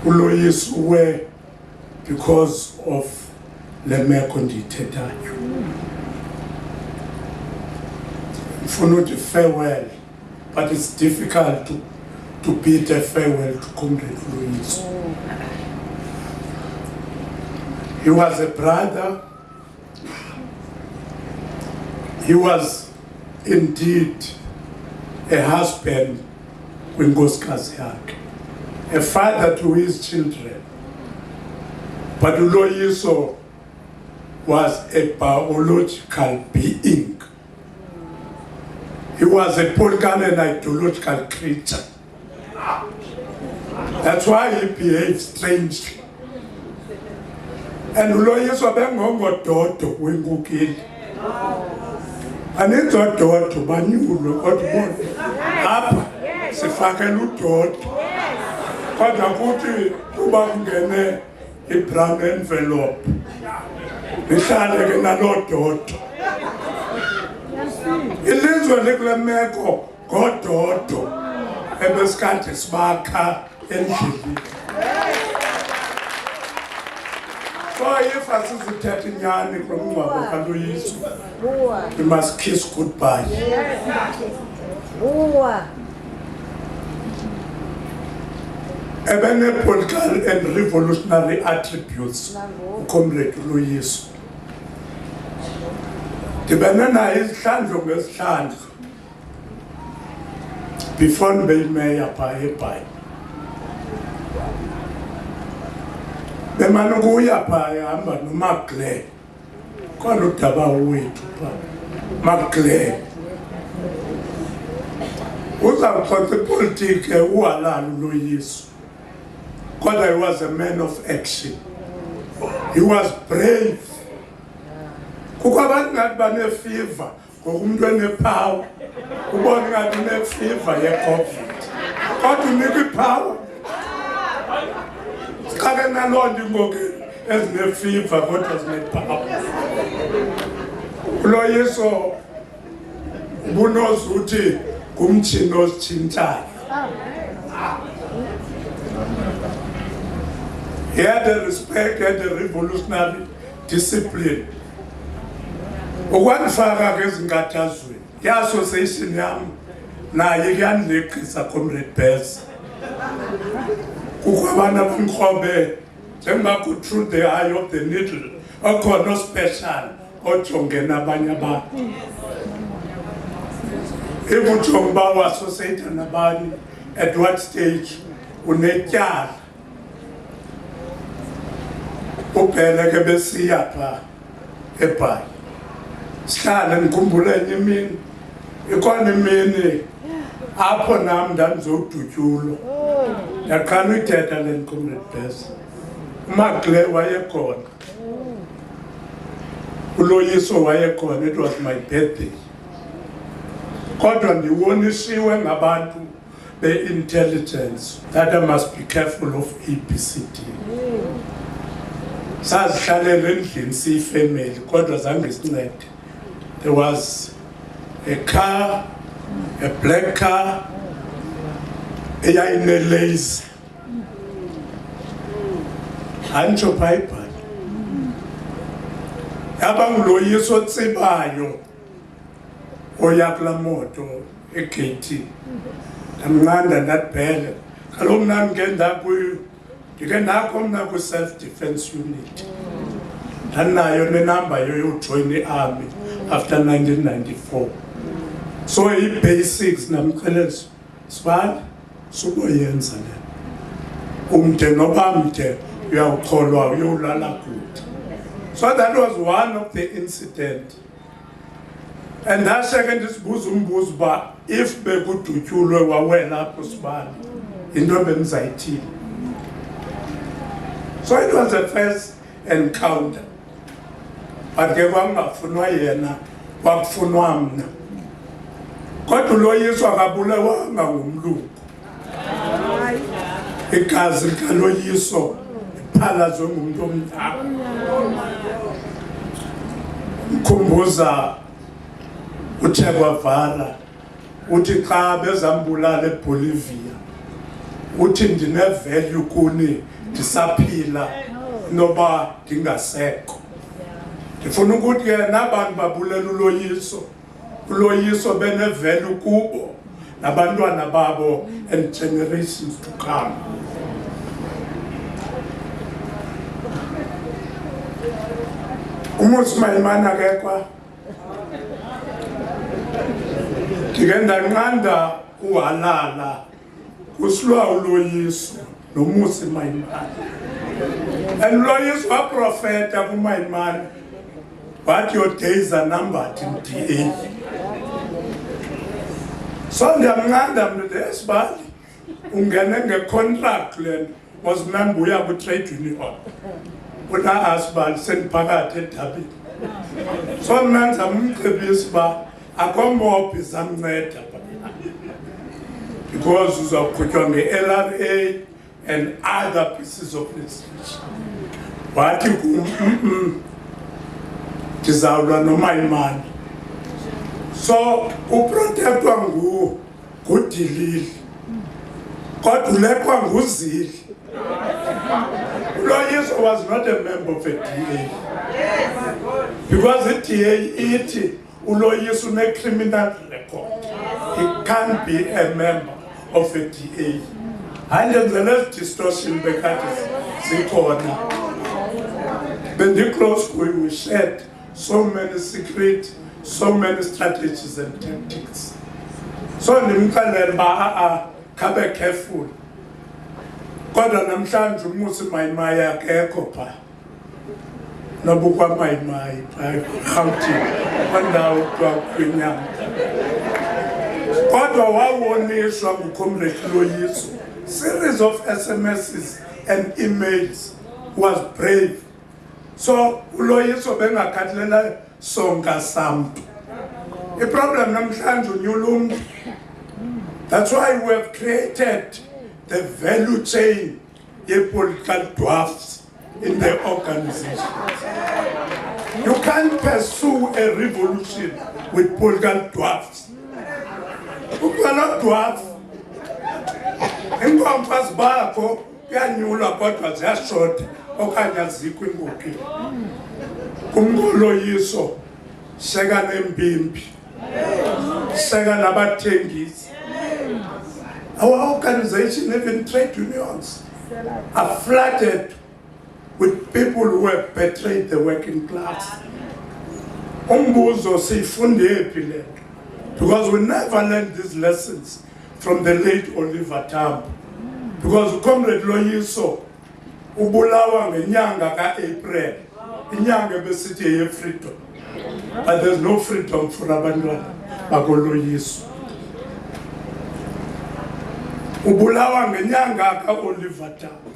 uLoyiso were because of le meko ndiyithethayo. Ndifuna uthi farewell, but it's difficult to bid a farewell to Comrade Loyiso. He was a brother. He was indeed a husband kwinkosikazi yakhe, a father to his children. But Loyiso was a biological being. He was a political and ideological creature. That's why he behaved strangely. And Loyiso bengongododo wenkokeli. Aninzododo banyulwe kodwa apha sifakela udodo. Kodwa kuthi kuba kungene i-brown envelope nihlale ke naloo dodo. Ilizwe likule meko ngododo ebesikade sibakha endlini. So if asizithetha inyani kulomngcwabo kaLoyiso, we must kiss goodbye. Ebene political and revolutionary attributes uComrade Loyiso. Ndibene naye izihlandlo ngezihlandlo before ndibe yimeya phaa eBhayi. Bemane ukuya phaa ehamba noMagle, khona udaba wethu phaa, Magle. Uzawuxoxa ipolitiki uhalala uLoyiso, kodwa he was a man of action. He was brave. Kukho abantu ngathi banefiva ngokumuntu enepower, ubone ngathi unefiva ye-COVID, kodwa unikwa ipower. Sikake naloo nto ingoku ezinefiva kodwa zinepower. uLoyiso ubunozuthi ngumtshini ozitshintshayo. He had a respect, he had a revolutionary discipline. Ukwandifaka ke ezinkathazweni, i-association yam naye kuyandileqisa Comrade Bess. Kukho abantu abamkrobe njengoba through the eye of the needle, okhona special ojongena abanye abantu. If ujonga uba uassociate nabani, at what stage unetyala. Uphele ke besiya phaa eBhayi. Sihlala ndikhumbule enye imini, ikhona imini apho nam ndandizodutyulwa. Ndaqala uyithetha le Comrade Bess. uMagle wayekhona, uLoyiso wayekhona, it was my birthday. Kodwa ndiwonisiwe ngabantu be-intelligence that I must be careful of ABCD. Sazihlalela endlini siyifamily kodwa zange sincede. There was a car, a black car, eyayinelazy. Antsho phaa eBhayi. Yaba nguLoyiso otsibayo oya kulaa moto egeyithini. Ndamnqanda ndadibhele. Kaloku nam ke ndike ndakho mna kwi-self-defense unit. Ndanayo nenamba yojoyina i-army after 1994. So i-basics namxelela sibali suboyenza le. Umde noba mde uyawukholwa uyolala kude. So that was one of the incidents. And ndashiyeke ndisibuza umbuzo uba if bekudutyulwe wawela apho sibali into bendizayithini. So it was the first encounter. But ke kwangafunwa yena, kwakufunwa mna. Kodwa uLoyiso akabulewanga ngumlungu. Igazi likaLoyiso liphalazwe ngumuntu omdala. Mkhumbuza uThe Guevara uthi xa bezambulala eBolivia uthi ndine-value kuni ndisaphila noba ndingasekho. Ndifuna ukuthi ke nabantu babulela uloyiso bene-value kubo nabantwana babo and generations to come. Umusi Mayimana akekho. Ndike ndanqanda uhalala kusilwa uloyiso nomusi Mayimana. And Loyiso waprofeta kuMayimana, but your days are numbered in DA. So ndiyamnqanda mntu esibali ungene nge-contract le was mnambuya ku-trade union. Una asibali sendiphakathi edabini. So mna ndizamcebisa uba akombophi zamnceda because uzawuqhutywa nge-LRA and other pieces of legislation. Wathi ndizawulwa noMayimana. So uprotectwa ngudilili kodwa uleqwa nguzili. Loyiso was not a member of a DA because the DA ithi uloyiso une-criminal record. He can't be a member of a DA. Handenzele distortion bekade zikhona. Bendiclose kuye, we shared so many secret, so many strategies and tactics. So ndimxelela uba khabe careful. Kodwa namhlanje umusi Mayimaya akekho pha. Nobukwa Mayimayi pha eGauteng kwandawo kwaKwinyanga. Kodwa wawoniswa nguComrade Loyiso. Series of SMSs and emails was brave. So uLoyiso bengakhathalela songa samntu. The problem namhlanje unyulumntu. That's why we have created the value chain of political dwarfs in the organization. You can't pursue a revolution with political dwarfs. You cannot dwarf. Inkompas bakho kuyanyulwa kodwa ziyashota okanye azikho inkokheli. Kumloyiso sheka nempimpi. Sheka nabathengisi. Our organization, even trade unions, are flooded with people who have betrayed the working class. Umbuzo siyifunde phi le? Because we never learned these lessons from the late Oliver Tambo. Because Comrade Loyiso ubulawa ngenyanga ka-April, inyanga ebesithi ye-freedom. But there's no freedom for abantwana bakoLoyiso. Ubulawa ngenyanga ka-Oliver Tambo.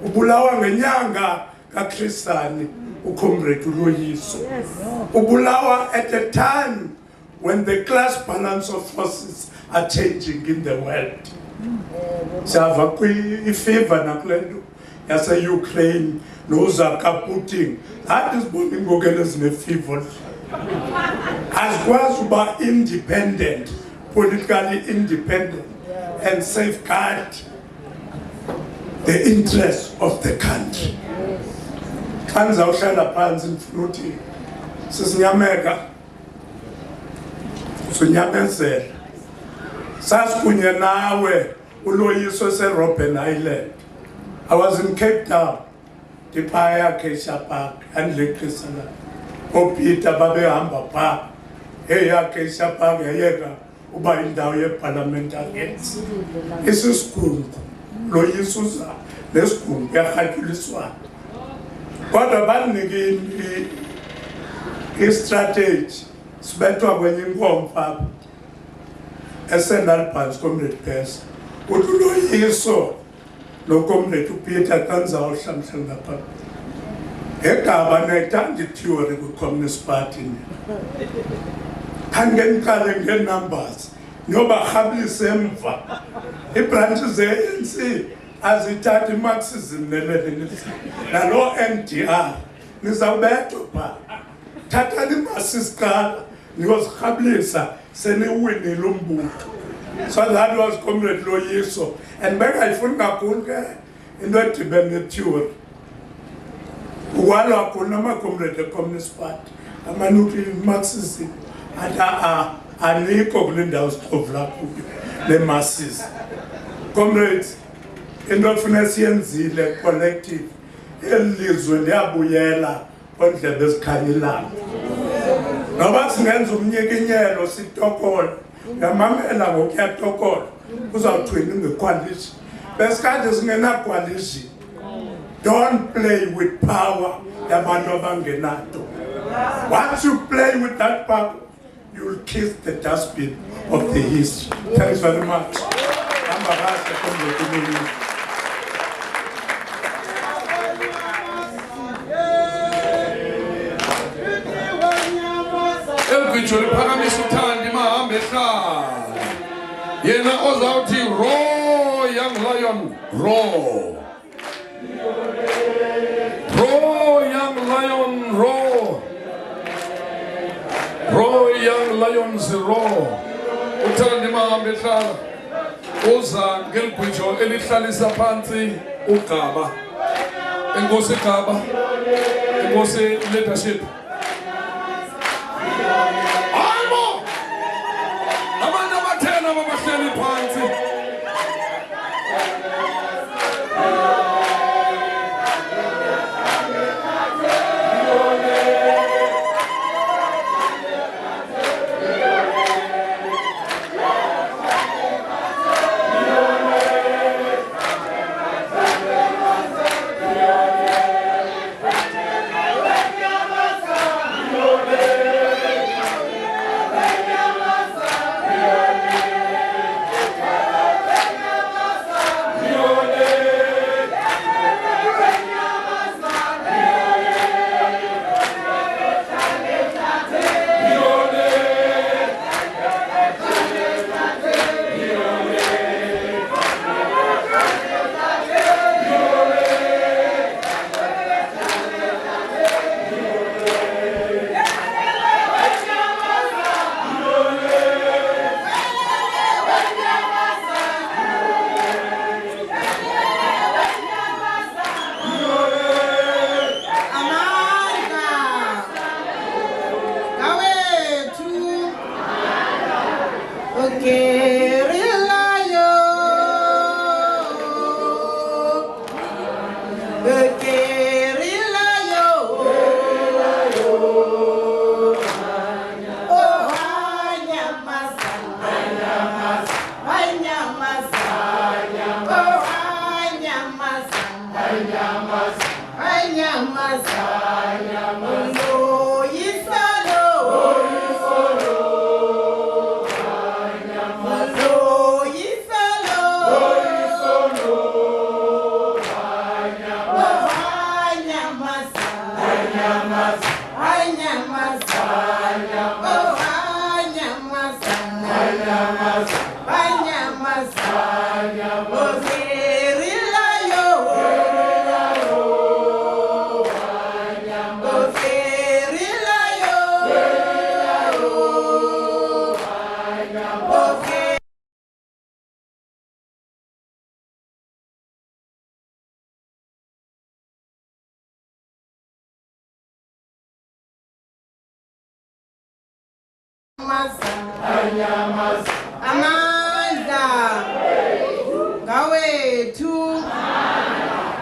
Ubulawa ngenyanga ka-Christani uComrade Loyiso. Ubulawa at a time when the class balance of forces are changing in the world. Siyava kwi-fever nakulento yase-Ukraine nozaka Putin. That is boningokele zine-fever. Azikwazi uba independent, politically independent, and safeguard the interests of the country. Xa ndizawuhlala phansi ndifuna uthi sisinyameka sinyamezela sasikunye nawe uLoyiso eseRobben Island. I was in Cape Town ndiphaya Acacia Park andileqisa la oPeter babehamba phaa Acacia Park yayeka uba indawo ye-parliamentarians. Isisigungu Loyiso uza nesigungu kuyarhatyuliswana kodwa bandinika i-strategy sibethwa kwenye inkomfa apha eSenalpans Comrade Best uthi uLoyiso noComrade uPeter xa ndizawuhlamhla ngapha ngegaba nayithanda itheory kwi-Communist Party khange ndiqale ngee-numbers niyobarhabulisa emva. Iibranchi ze-ANC azithatha iMarxism ne-Leninism naloo NDR nizawubethwa phaa. Thathani imasi siqala niyozirhabulisa seniwinile umbutho. So that was Comrade Loyiso. And back I found Nakunga in the Tibetan theory. While I could not comrade the Communist Party, a man Marxism, and a Nico Glinda's of the masses. Comrades, in the Financian collective, it lives when they are Buyela on the best Kanilan. No one's names of Nigan or Sitokol, the Mamma or Catokol, who's out training the coalition. Best kind is not coalition. Don't play with power. Once you play with that power, you will kiss the dustbin of the history. Thanks very much. Young lion, roar. Roar, young lion, roar. Roar, young lions, roar. Utandima Betala. Oza, Gelquicho, Elithalisa Panti, Ukaba. Engose Kaba. Engose leadership. Almo! Amanda Matena, Mamashani Panti.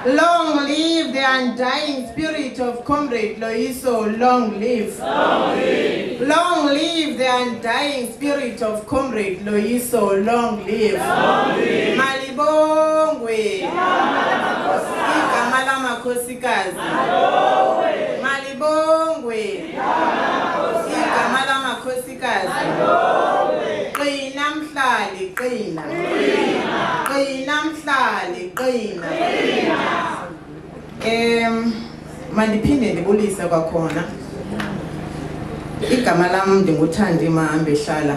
Long live the undying spirit of Comrade Loyiso, long live. Long live. Long live the undying spirit of Comrade Loyiso, long live. Long live. Malibongwe. Igama lamakhosikazi. Malibongwe. Igama lamakhosikazi. Qina mhlali, qina. Qina mhlali, qina. Mandiphinde ndibulise kwakhona. Igama lam ndinguthandi Mahambe Hlala,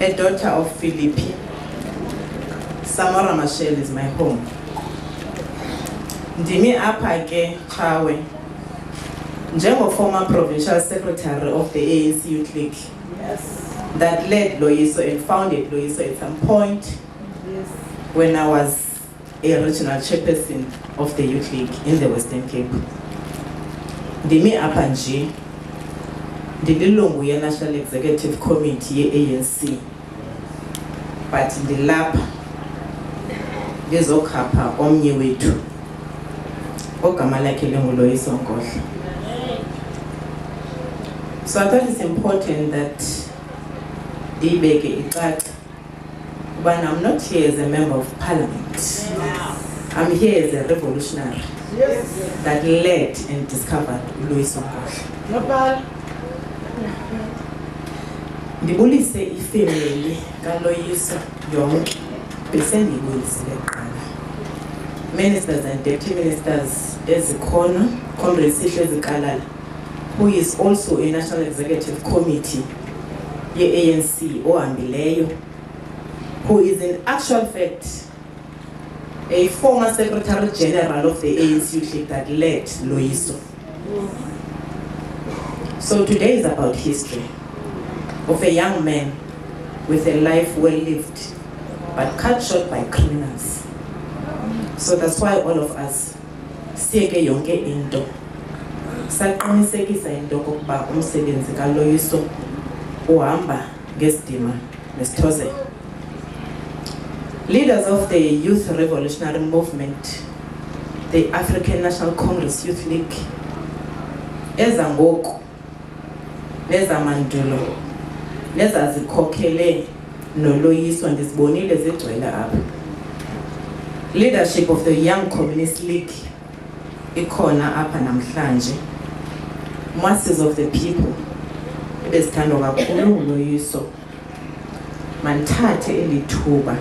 a daughter of Philippi. Samora Mashel is my home. Ndimi apha ke Chawe njengo former provincial secretary of the ANC Youth League. Yes. that led Loyiso and founded Loyiso at some point when I was a regional chairperson of the Youth League in the Western Cape. Ndimi apha nje ndililungu ye-National Executive Committee ye-ANC, but ndilapha ndizokhapha omnye wethu ogama lakhe linguLoyiso Nkohla. So I thought it's important that ndiyibeke icace ubana I'm not here as a member of parliament. I'm here as a revolutionary that led and discovered Loyiso Nkohla. Ndibulise ifamily kaLoyiso yonke besendiyibulisile kuqala. Ministers and deputy ministers ezikhona, Comrade Sihle Zikalala, who is also a National Executive Committee ye-ANC ohambileyo, who is in actual fact a former Secretary General of the ANC Youth League that led Loyiso. So today is about history of a young man with a life well lived, but cut short by criminals. So that's why all of us siyeke yonke into. Saqinisekisa into kokuba umsebenzi kaLoyiso uhamba ngesidima nesithozela. Leaders of the Youth Revolutionary Movement, the African National Congress Youth League, ezangoku, nezamandulo, nezazikhokhele noLoyiso ndizibonile zigcwele apha. Leadership of the Young Communist League ikhona apha namhlanje. Masses of the people ebezithandwa kakhulu nguLoyiso. Mandithathe elithuba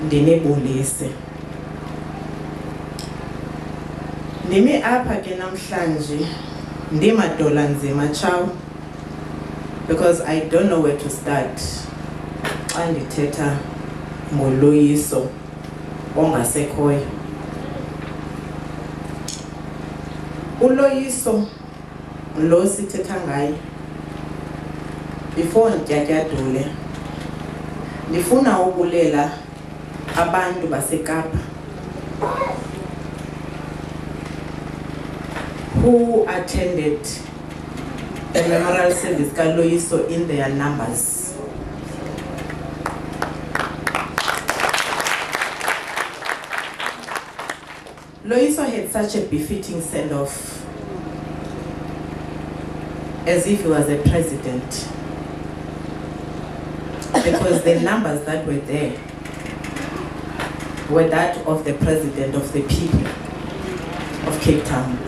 ndinebulise. Ndimi apha ke namhlanje ndimadola nzima chaw, because I don't know where to start xa ndithetha ngoLoyiso ongasekhoyo. uLoyiso lo sithetha ngaye, before ndityatyadule ndifuna ukulela abantu baseKapa who attended the memorial service kaLoyiso in their numbers. Loyiso had such a befitting send-off, as if he was a president, because the numbers that were there were that of the president of the people of Cape Town.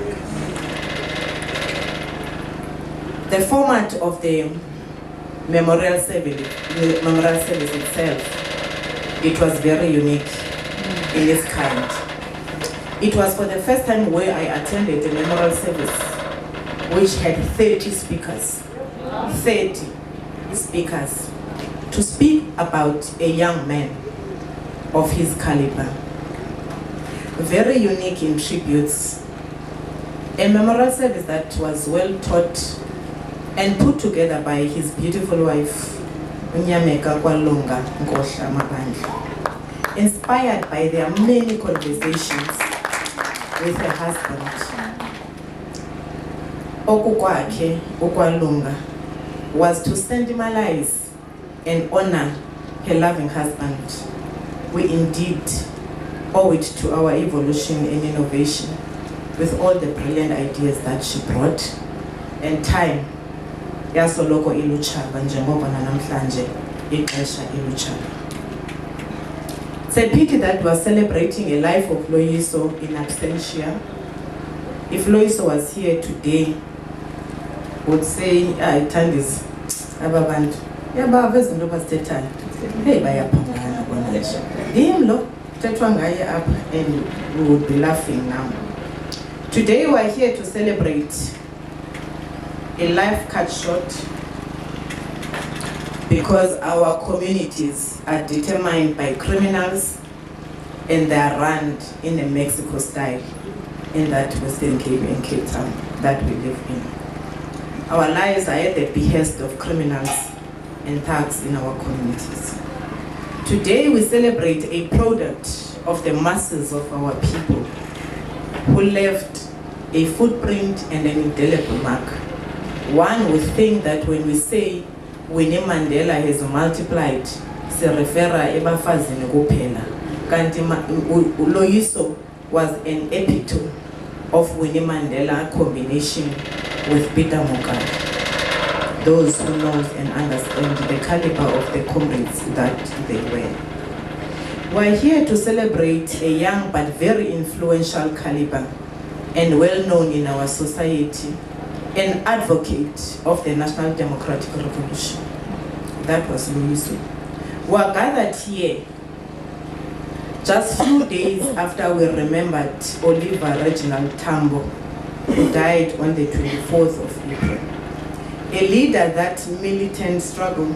The format of the memorial service itself, it was very unique in its kind. It was for the first time where I attended a memorial service which had 30 speakers. 30 speakers to speak about a young man of his caliber. Very unique in tributes. A memorial service that was well taught and put together by his beautiful wife, Loyiso Nkohla-Mabandla, inspired by their many conversations with her husband. Okukwakhe ukwalunga was to sentimentalize and honor her loving husband. We indeed owe it to our evolution and innovation with all the brilliant ideas that she brought, and time yasoloko iluchaba njengoba namhlanje ixesha iluchaba. It's a pity that we are celebrating a life of Loyiso in absentia. If Loyiso was here today, would say, Tandis, Ababantu, Yaba Vezindo Pastetani, hey, by a Pangana Bonage. Him look, Tetwangaya up, and we would be laughing now. Today we are here to celebrate a life cut short because our communities are determined by criminals and they are run in a Mexico style in that Western Cape and Cape Town that we live in. Our lives are at the behest of criminals and thugs in our communities. Today we celebrate a product of the masses of our people who left a footprint and an indelible mark. One would think that when we say Winnie Mandela has multiplied, se refera ebafazini kuphela. Kanti Loyiso was an epitome of Winnie Mandela combination with Peter Mokaba. Those who know and understand the caliber of the comrades that they were. We're here to celebrate a young but very influential caliber and well known in our society, an advocate of the National Democratic Revolution. That was Loyiso. We are gathered here just few days after we remembered Oliver Reginald Tambo, who died on the 24th of April. A leader that militant struggle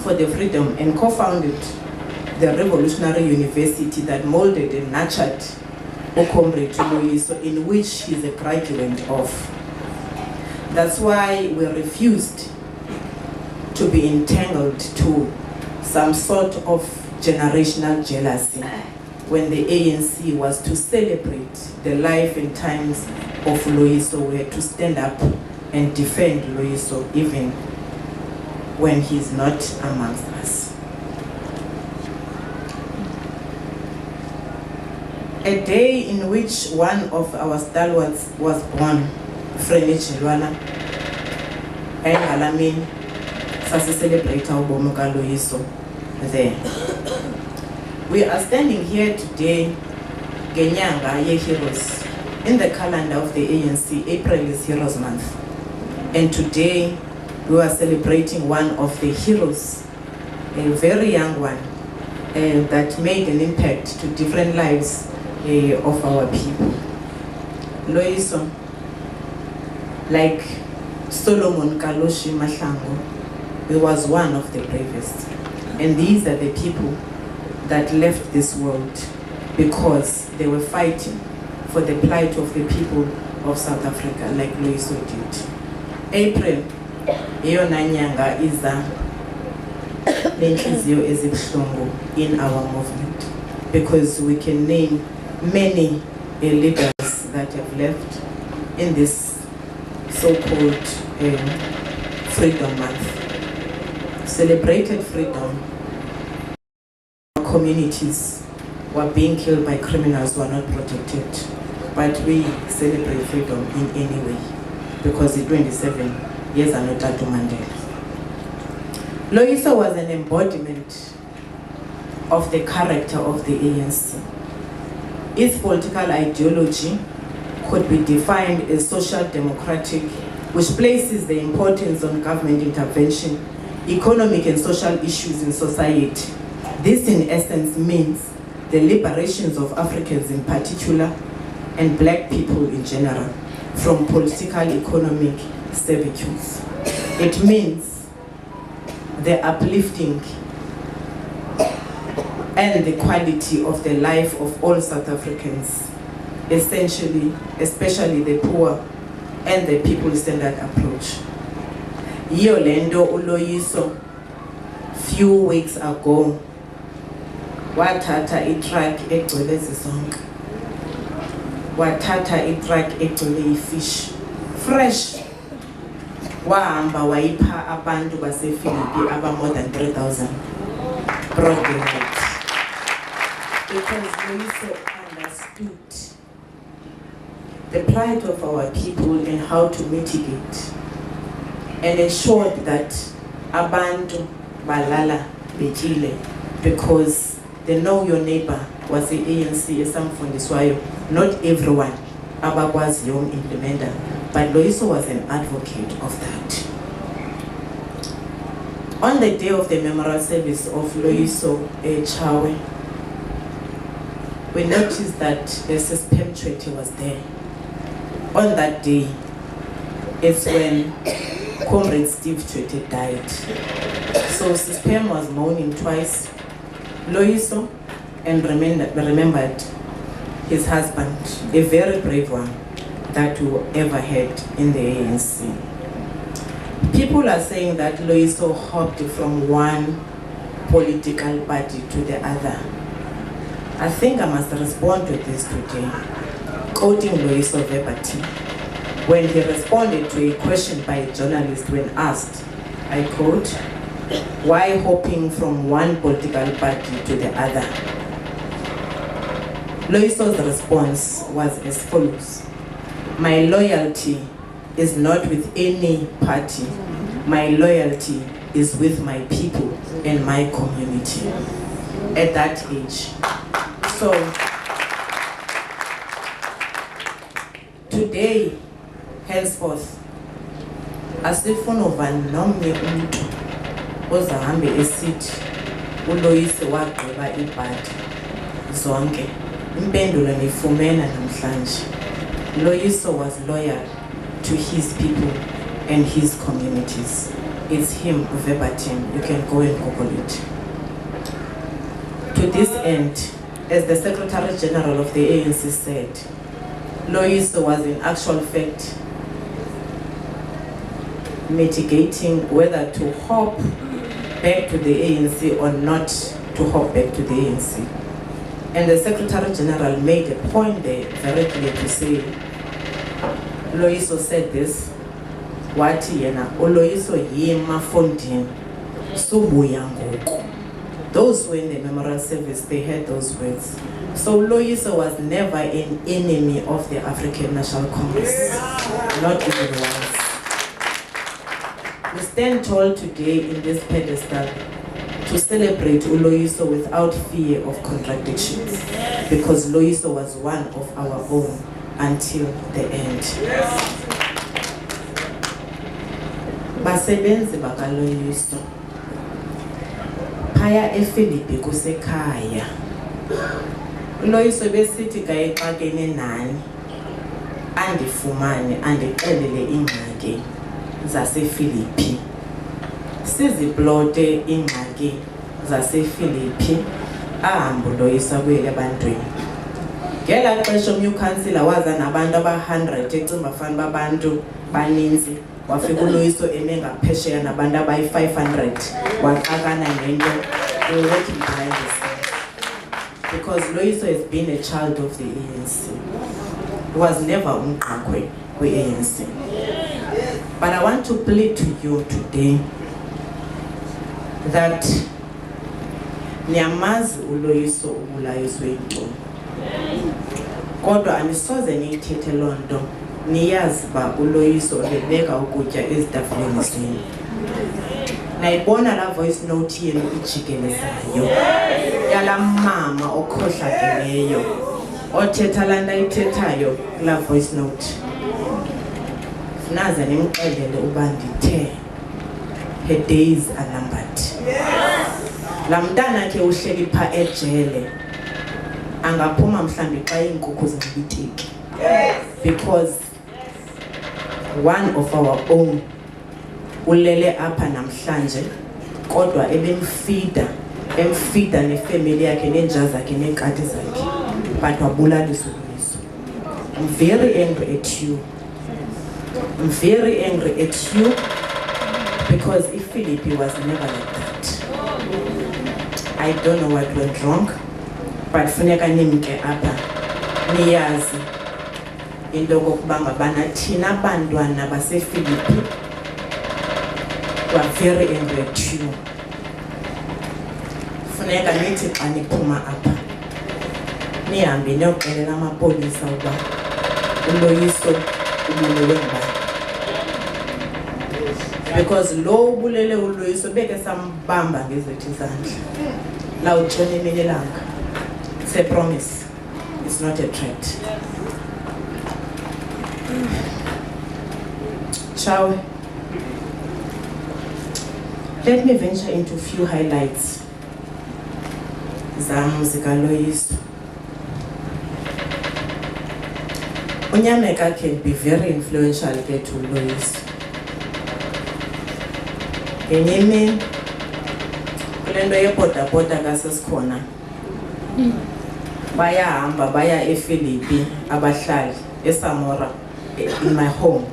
for the freedom and co-founded the revolutionary university that molded and nurtured Comrade Loyiso, in which he's a graduate of. That's why we refused to be entangled to some sort of generational jealousy when the ANC was to celebrate the life and times of Loyiso. We had to stand up and defend Loyiso even when he's not amongst us. A day in which one of our stalwarts was born, Frene Chilwana, and Alamin, Sasi celebrate our Bomuka Loyiso there. We are standing here today, Genyanga Ye Heroes. In the calendar of the ANC, April is Heroes Month. And today, we are celebrating one of the heroes, a very young one, that made an impact to different lives of our people. Loyiso, like Solomon Kaloshi Mahlangu, he was one of the bravest. And these are the people that left this world because they were fighting for the plight of the people of South Africa, like Loyiso did. April, eyona nyanga iza nenhliziyo ezibuhlungu in our movement, because we can name many leaders that have left in this so-called Freedom Month. Celebrated freedom. Communities were being killed by criminals who are not protected, but we celebrate freedom in any way, because the 27 years are not Tatu Mandela. Loyiso was an embodiment of the character of the ANC. Its political ideology could be defined as social democratic, which places the importance on government intervention, economic and social issues in society. This in essence means the liberations of Africans in particular and black people in general from political economic servitude. It means the uplifting and the quality of the life of all South Africans, essentially, especially the poor and the people-centered approach. Yolendo Loyiso, few weeks ago, wathatha itruck egcwele zizonke, wathatha itruck egcwele ifish fresh, wahamba wayipha abantu basePhilippi aba more than 3,000 broad daylight. Because Loyiso understood the plight of our people and how to mitigate, and ensured that abantu balala betyile, because the Know Your Neighbor was the ANC esamfundiswayo. Not everyone abakwaziyo implementer, but Loyiso was an advocate of that. On the day of the memorial service of Loyiso Chawe, we noticed that the Suspem treaty was there. On that day, it's when Comrade Steve Treaty died. So Suspem was mourning twice, Loyiso, and remembered his husband, a very brave one that we ever had in the ANC. People are saying that Loyiso hopped from one political party to the other. I think I must respond to this today, quoting Loyiso verbatim. When he responded to a question by a journalist when asked, I quote, "Why hopping from one political party to the other?" Loyiso's response was as follows: "My loyalty is not with any party. My loyalty is with my people and my community." At that age. So, today, henceforth, asifuna uva nomnye umuntu ozahambe esithi uLoyiso wagqiba ibhadi zonke. Impendulo nifumena namhlanje. Loyiso was loyal to his people and his communities. It's him verbatim. You can go and Google it. To this end, as the Secretary General of the ANC said, Loyiso was in actual fact mitigating whether to hop back to the ANC or not to hop back to the ANC. And the Secretary General made a point there very clear to say, Loyiso said this, wathi yena uLoyiso yima fondini subuya ngoku. Those who were in the memorial service, they heard those words. So Loyiso was never an enemy of the African National Congress, not even once. We stand tall today in this pedestal to celebrate Loyiso without fear of contradictions, because Loyiso was one of our own until the end. Basebenzi baka Loyiso phaya ePhilippi kusekhaya. Loyiso besithi kayixakene nani andifumane andixelele ingxaki zasePhilippi. Siziplote ingxaki zasePhilippi ahambe Loyiso kwele ebantwini. Ngela xesha umnye councillor waza nabantu aba100 ecimba fana babantu baninzi. Wafika uLoyiso eme ngaphesheya nabantu abayi500 waxakana nento working behind the scenes. Because Loyiso has been a child of the ANC. He was never umqakwe kwi-ANC. But I want to plead to you today that niyamazi uLoyiso ubulayiswe yintoni. Kodwa anisoze niyithethe loo nto niyazi ba uLoyiso ebeka ukutya ezitafuleni zenu. Nayibona la voice note yenu ijikelezayo yala mama okhohlakeleyo othetha laa nto ayithethayo kula voice note. Naze nimxelele uba ndithe her days are numbered. La mntana ke uhleli pha ejele angaphuma mhlambi xa iinkukhu zinxibiteki. Because one of our own ulele apha namhlanje kodwa emfida nefamily yakhe nenja zakhe neenkati zakhe but wabulaliswa uLoyiso. I'm very angry at you. I'm very angry at you because if Philippi was never like that. I don't know what went wrong, but funeka nimke apha niyazi into kokuba ngabana thina bantwana basePhilippi were very angry at you. Funeka nithi xa niphuma apha nihambe niyoxelela amapolisa uba uLoyiso ubulele ngubani. Because lo ubulele uLoyiso beke sambamba ngezethu izandla. La utshona imini elanga. It's a promise. It's not a threat. Shall we? Let me venture into a few highlights. Zika Loyiso. Unyameka can be very influential to Loyiso. Ngenyimini kule nto yebhoda kasesikhona bayahamba baya ePhilippi abahlali eSamora in my home.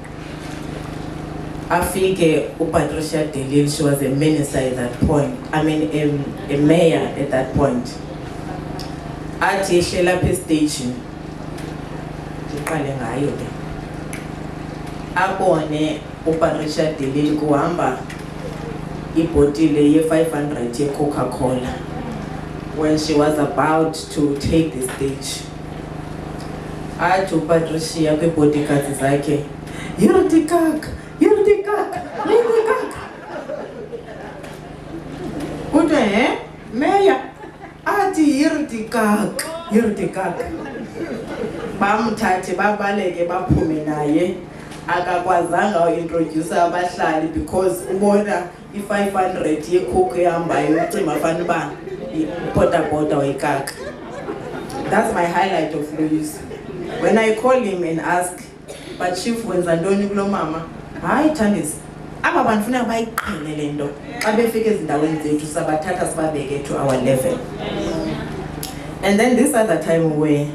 Afike uPatricia de Lille, she was a minister at that point. I mean, a mayor at that point. Athi ehlela phe station. Ndiqale ngayo ke. Abone uPatricia de Lille kuhamba ibhotile ye-500 ye-Coca-Cola when she was about to take the stage. Athi uPatricia kwi-bodyguards zakhe, "Yirdikak, yirdikak, yirdikak." Uthe, Mayor, athi yirdikak, yirdikak. Bamthathe babaleke baphume naye. Akakwazanga uintroduce abahlali because ubona i-500 ye-coke ehambayo ucima fanele uba ipota wekaka. That's my highlight of Loyiso. When I call him and ask, but Chief wenza ntoni kulo mama? Hayi Thandisi, aba bantu funeka bayiqhele le nto. Xa befika ezindaweni zethu sabathatha sibabeke to our level. And then this other time we were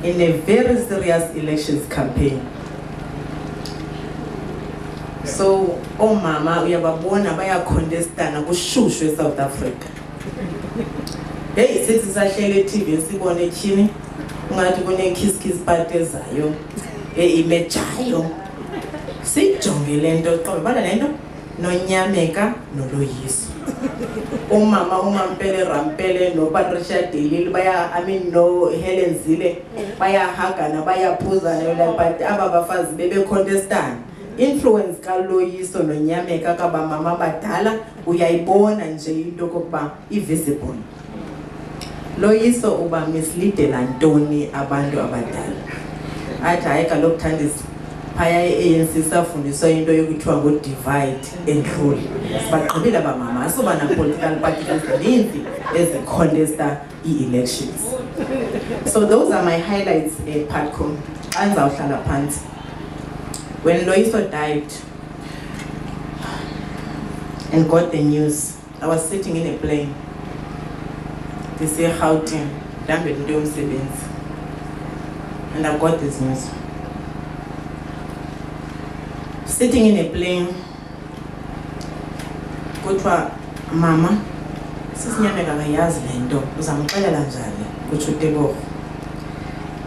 in a very serious elections campaign. So, mama, uyababona bayacontestana kushushu eSouth Africa. Hey, sithi sahlele TV sibone chini ungathi kune kiss party ezayo. Imejayo. Sijonge lento qobe bana lento noNyameka noLoyiso. Umama uMampele Rampele noPatricia de Lille no Helen Zille bayahagana bayaphuzana like aba bafazi bebe contestana. Influence kaLoyiso noNyameka kaba mama badala uyayibona nje into kokuba invisible. Loyiso uba misleadela ntoni abantu abadala. Athi hayi kaloku Thandisi phaya ANC safundiswa into yokuthiwa ngo-divide and rule. Sibagqibile abamama asoba na-political parties ezininzi ezicontesta ii-elections. So those are my highlights Patcom. Xa ndizawuhlala phantsi. When Loyiso died and got the news, I was sitting in a plane. They say Gauteng, dambe into yomsebenzi. And I got this news. Sitting in a plane, kuthiwa mama, sisiNyameka akayazi le nto, uzamxelela njani kutsho uTebogo.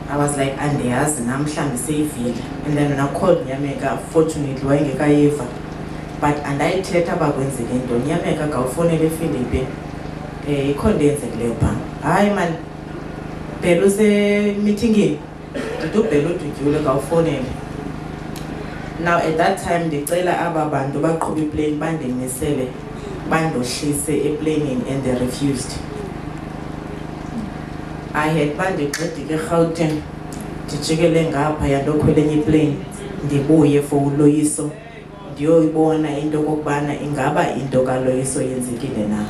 I was like, andiyazi namhlanje seyivile. And then when I called Nyameka, fortunately wayengekayiva. But andayithetha bakwenzeke into. Nyameka kawufonele ePhilippi. Ikho nto yenzekileyo phaa. Hayi man, Bhelu usemeetingini. Ndithi uBhelu udutyule kawufonele. Now at that time ndicela aba bantu baqhuba iplane bandemisele bandohlise eplaneni and they refused. I had bandigxidike eGauteng ndijikele ngapha yandokhwela enye iplane ndibuye for uLoyiso ndiyoyibona into kokubana ingaba into kaLoyiso yenzekile na.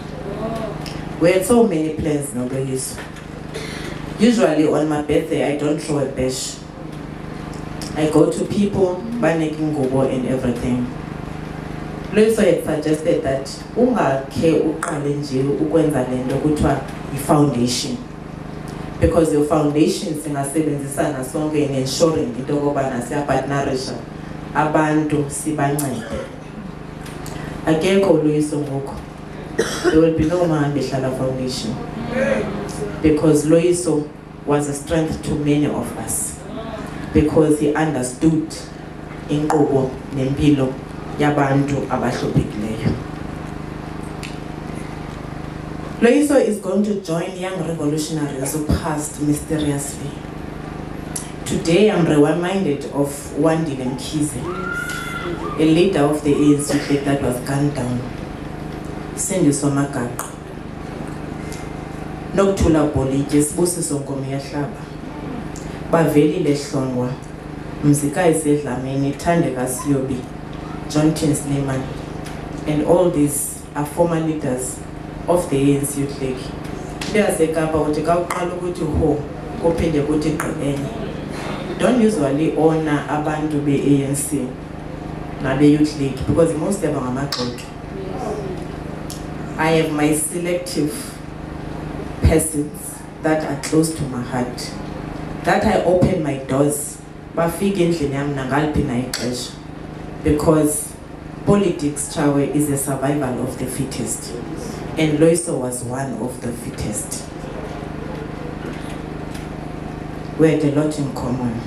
We had so many plans noLoyiso. Usually on my birthday I don't throw a bash. I go to people baneke ingubo and everything. Loyiso had suggested that ungakhe uqale nje ukwenza lento kuthiwa i-foundation. Because your foundation singasebenzisana sonke in ensuring into okubana siyapartnerisha abantu sibancede. Akekho uLoyiso ngoku. There will be no man behlala foundation. Because Loyiso was a strength to many of us. Because he understood inkqubo nempilo yabantu abahluphekileyo. Loyiso is going to join young revolutionaries who passed mysteriously. Today I'm reminded of Wandile Mkhize, a leader of the ANC Youth League that was gunned down. Sindiso Magaqa. Nokuthula Bolitye, Sibusiso Nkomo-Yahlaba. Bavelile Hlongwa, Mzikayi Sedlamini, Thandeka Siyobi, John Tinsliman, and all these are former leaders of the ANC Youth League. Beyasekapa uthi kawuqala ukuthi ho kuphinde kuthi gqibene. Don't usually honor abantu be-ANC nabe-Youth League because most of them are ngamagxoxo. I have my selective persons that are close to my heart, that I open my doors bafike endlini yami nangaliphi na ixesha, because politics, Chawe, is a survival of the fittest. And Loyiso was one of the fittest. We had a lot in common.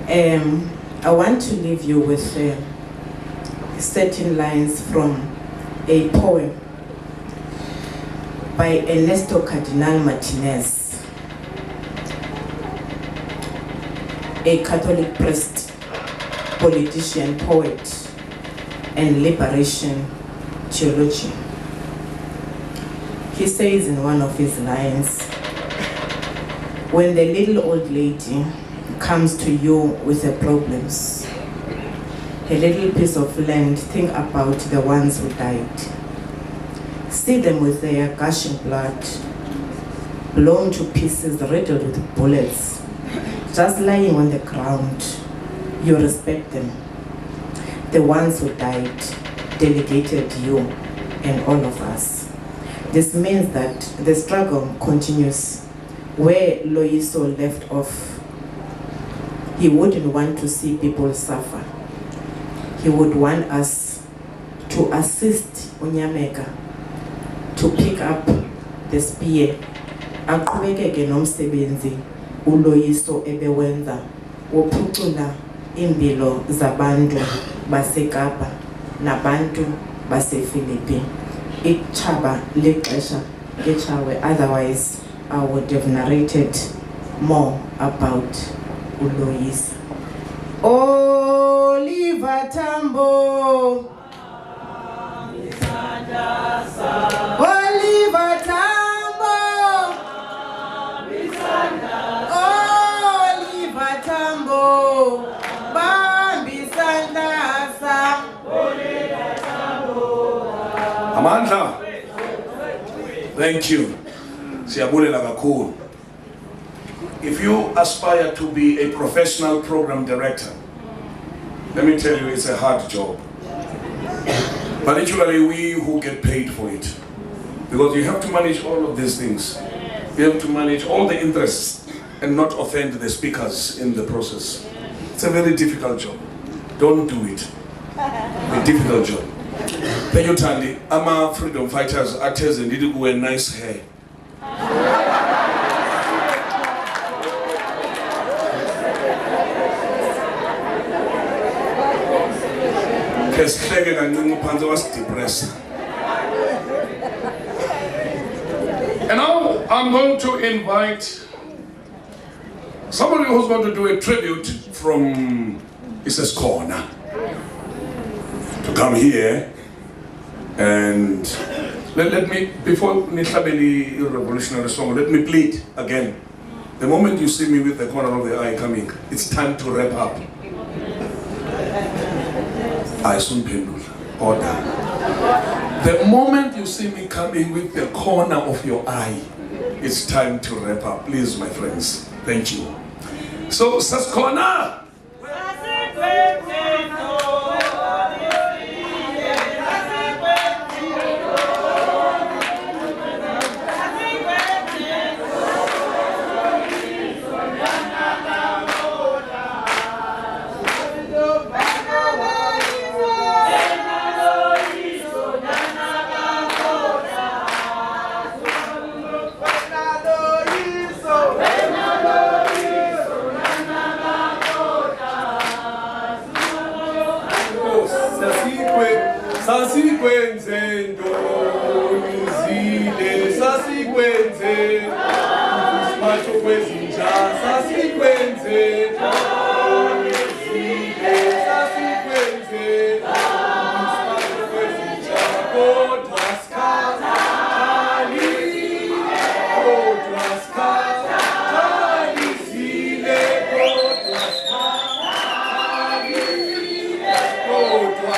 I want to leave you with certain lines from a poem by Ernesto Cardinal Martinez, a Catholic priest, politician, poet, and liberation theologian. He says in one of his lines, when the little old lady comes to you with her problems, a little piece of land, think about the ones who died. See them with their gushing blood, blown to pieces, riddled with bullets, just lying on the ground. You respect them. The ones who died delegated you and all of us. This means that the struggle continues. Where Loyiso left off, he wouldn't want to see people suffer. He would want us to assist uNyameka to pick up the spear. Aqhubekeke nomsebenzi uLoyiso ebewenza wophucula impilo zabantu baseKapa nabantu basePhilippi. Ichaba lexesha keChawe, otherwise I would have narrated more about uLoyiso. Oliver Tambo, Oliver Tambo, Oliver Tambo, Bambi Sandasa, Amandla, thank you. Siyabulela kakhulu. If you aspire to be a professional program director, let me tell you, it's a hard job. Particularly we who get paid for it. Because you have to manage all of these things. You have to manage all the interests and not offend the speakers in the process. It's a very difficult job. Don't do it. A difficult job. Thank you, Thandi. Ama freedom fighters, actors, and did wear nice hair. And now I'm going to invite somebody who's going to do a tribute from Mrs. Corner to come here and let me, before Nihlabeli revolutionary song, let me plead again. The moment you see me with the corner of the eye coming, it's time to wrap up. I soon pendul. Order. The moment you see me coming with the corner of your eye, it's time to wrap up. Please, my friends. Thank you. So, Sas Corner! Sasikwenze ndonizile, sasikwenze isiphatho kwezinja, sasikwenze ndonizile, sasikwenze isiphatho kwezinja, kodwa sikhathali, kodwa sikhathali zile, kodwa sikhathali, kodwa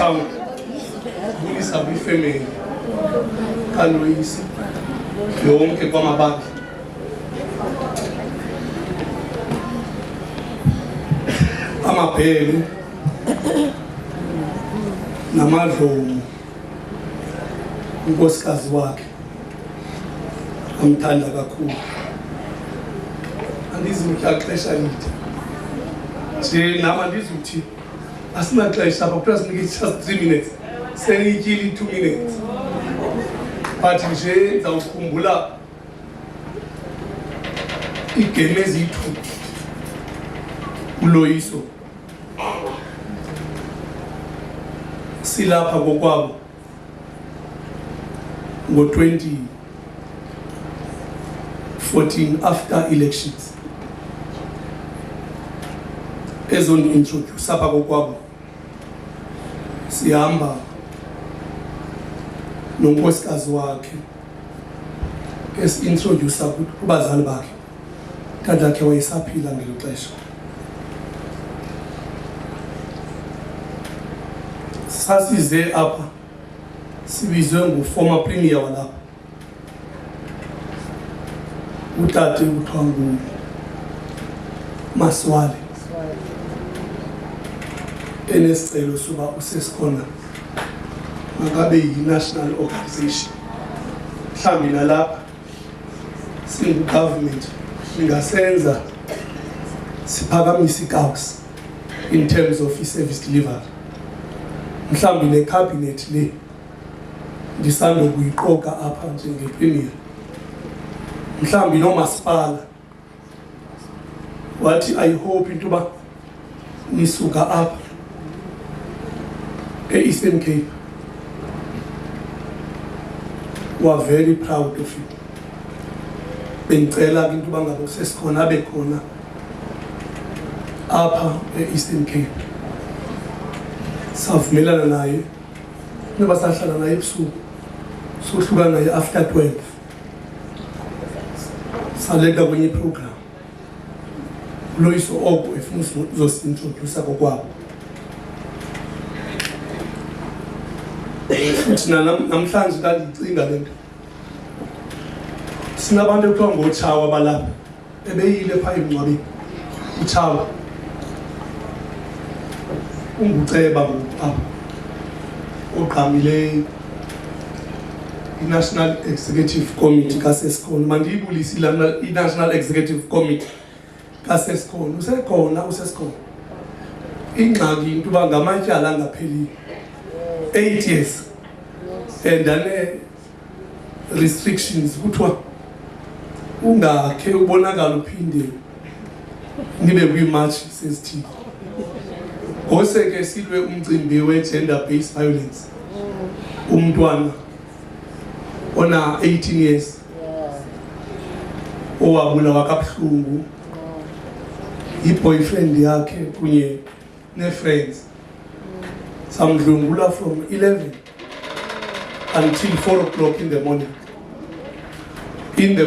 town bulisa kwifamily kaLoyiso yonke kwamabandla amabhele namadlomo unkosikazi wakhe amthanda kakhulu andizimuhlaxesha lide nje nama ndizuthi asinaxesha apha kuthiwa sinike just 3 minutes seniyityile 2 minutes but nje ndizawukhumbula iigame eziyi-2 uLoyiso silapha kokwabo ngo-2014 after elections ezoni-introduce apha kokwabo sihamba nonkosikazi wakhe esi-introducer kubazali bakhe tatakhe wayesaphila ngelo xesha sasize apha sibizwe nguformer premier walapha utate kuthiwa nguMaswale enesicelo soba usesikhona makabe yi-national organization mhlawumbi nalapha singu-government singasenza siphakamise i-CAUS in terms of i-service delivery mhlawumbi ne-cabinet le ndisando kuyiqoka apha njenge-premier mhlawumbi nomasipala wathi I hope into ba nisuka apha e-Eastern Cape were very proud of you bengicela into bangabo sesikhona bekhona apha e-Eastern Cape savumelana naye noba sahlala naye ebusuku sohlukana naye after 12 saleka kwenye program uLoyiso oko efuna uzosintroduce kokwabo futhi namhlanje ndandicinga lento sinabantu ekuthiwa ngotshawa balapha ebeyile phaa emngcwabeni utshawa unguceba apha ogqamileyo i-National Executive Committee kaSesikhona mandiyibulise i-National Executive Committee kaSesikhona usesikhona ingxaki into uba ngamatyala angapheliyo 8 years and restrictions kuthiwa ungakhe ubonakala uphinde nibe kwiimatch sesithile ngose ke silwe umcimbi we-gender based violence umntwana ona 18 years owabulawa kabuhlungu i-boyfriend yakhe kunye ne-friends samdlungula from 11 until 4 o'clock in the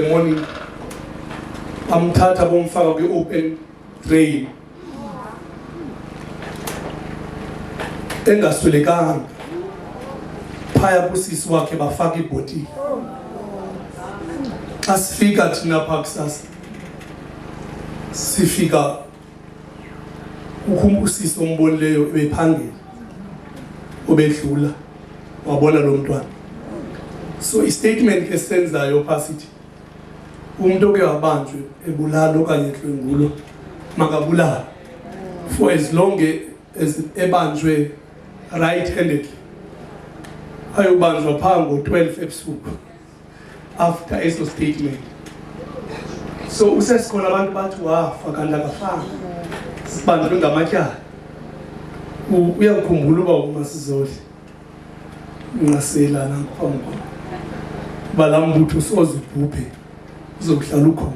morning. Bamthatha bomfaka kwi-open drain engaswelekanga phaya kusisi wakhe bafaka ibhotile xa sifika thina phaa kusasa sifika usisi ombonileyo ebephangela obedlula wabona lo mntwana so i-statement ke senzayo phaa sithi umuntu oke wabanjwe ebulala okanye edlwengulo makabulala for as long as ebanjwe right-handed ayobanjwa phaa ngo-12 ebusuku after eso statement so usesikhona abantu bathi wafa kanti akafanga sibanjwe ngamatyala uyakukhumbula uba umasizodle ungasela naphambi uba laa mbutho soze ubhubhe uzokuhlala ukhona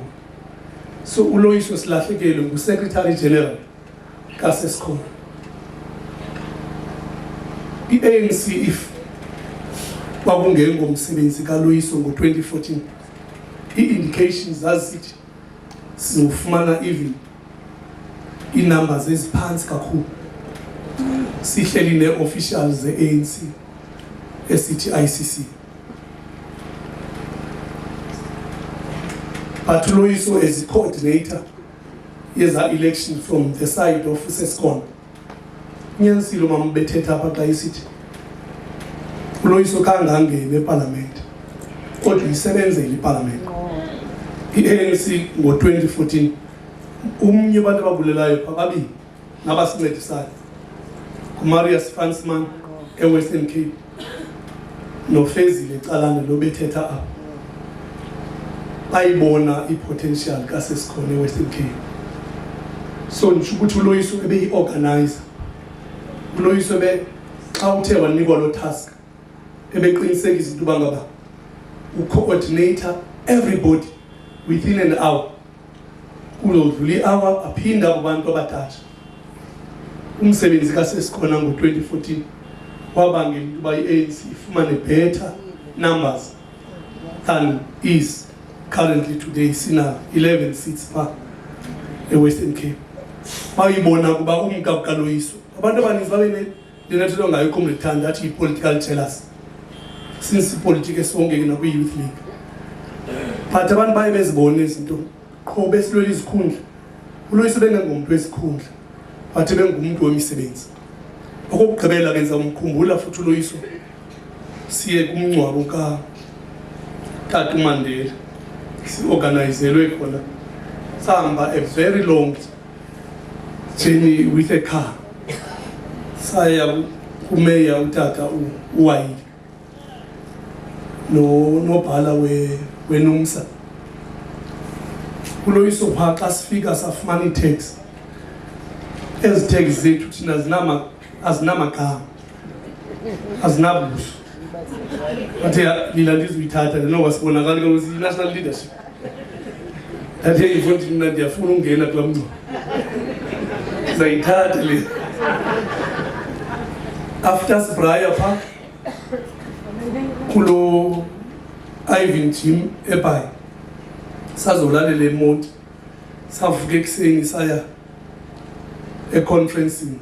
so uLoyiso silahlekele nguSecretary General kaSesikhona i-ANC if kwakungengomsebenzi kaLoyiso ngo-2014 i-indications zazisithi sizofumana even ii-numbers eziphansi kakhulu sihleli ne-officials ze-ANC esithi ICC. But Loyiso as coordinator yeza election from the side of Sescon. Nyansilo mambethetha apha xa isithi Loyiso kangangene eParliament kodwa isebenzele iParliament. I-ANC ngo-2014 umnye abantu ababulelayo phakabili nabasincedisayo uMarius Fransman eWestern Cape nofezile ecalane lo bethetha apha ayibona i-potential kaSescon eWestern Cape. So ngisho ukuthi uLoyiso ebeyi-organizer, uLoyiso xa uthe wanikwa lo task ebeqinisekisa into yoba ngaba u-coordinator everybody within an hour. Kulodlula i-hour aphinda kubantu abadala. Umsebenzi kaSescon ngo-2014 wabangela ukuba i-ANC ifumane better numbers than is currently today. Sina 11 seats pa eWestern Cape. Bayibona kuba umgaqo kaLoyiso abantu abaninzi babe lenathelwa ngayo iComrade athi i-political jealous since ipolitiki esonke nakwi-Youth League. But abantu baye bezibona izinto qho besilwela izikhundla. uLoyiso bengengumuntu wesikhundla but bengumuntu wemisebenzi. Okugqibela kenza umkhumbula futhi uLoyiso siye kumngcwabo kaTata uMandela si-organizelwe khona sahamba a very long journey with a car saya kumeya utata uwayile nobhala weNUMSA. uLoyiso phaa xa sifika safumana ii-tags, ezi tags zethu thina azinamagama azinabuso. Bathe lila ndizuyithatha njengoba sibonakala kaloku yi-national leadership. Ndathe ifonti mna ndiyafuna ungena kulaa mngcwabo, ndizayithatha le. After sibraya phaa kulo Ivan Jim eBhayi sazolalela eMonti, savuka ekuseni saya e-conferencing,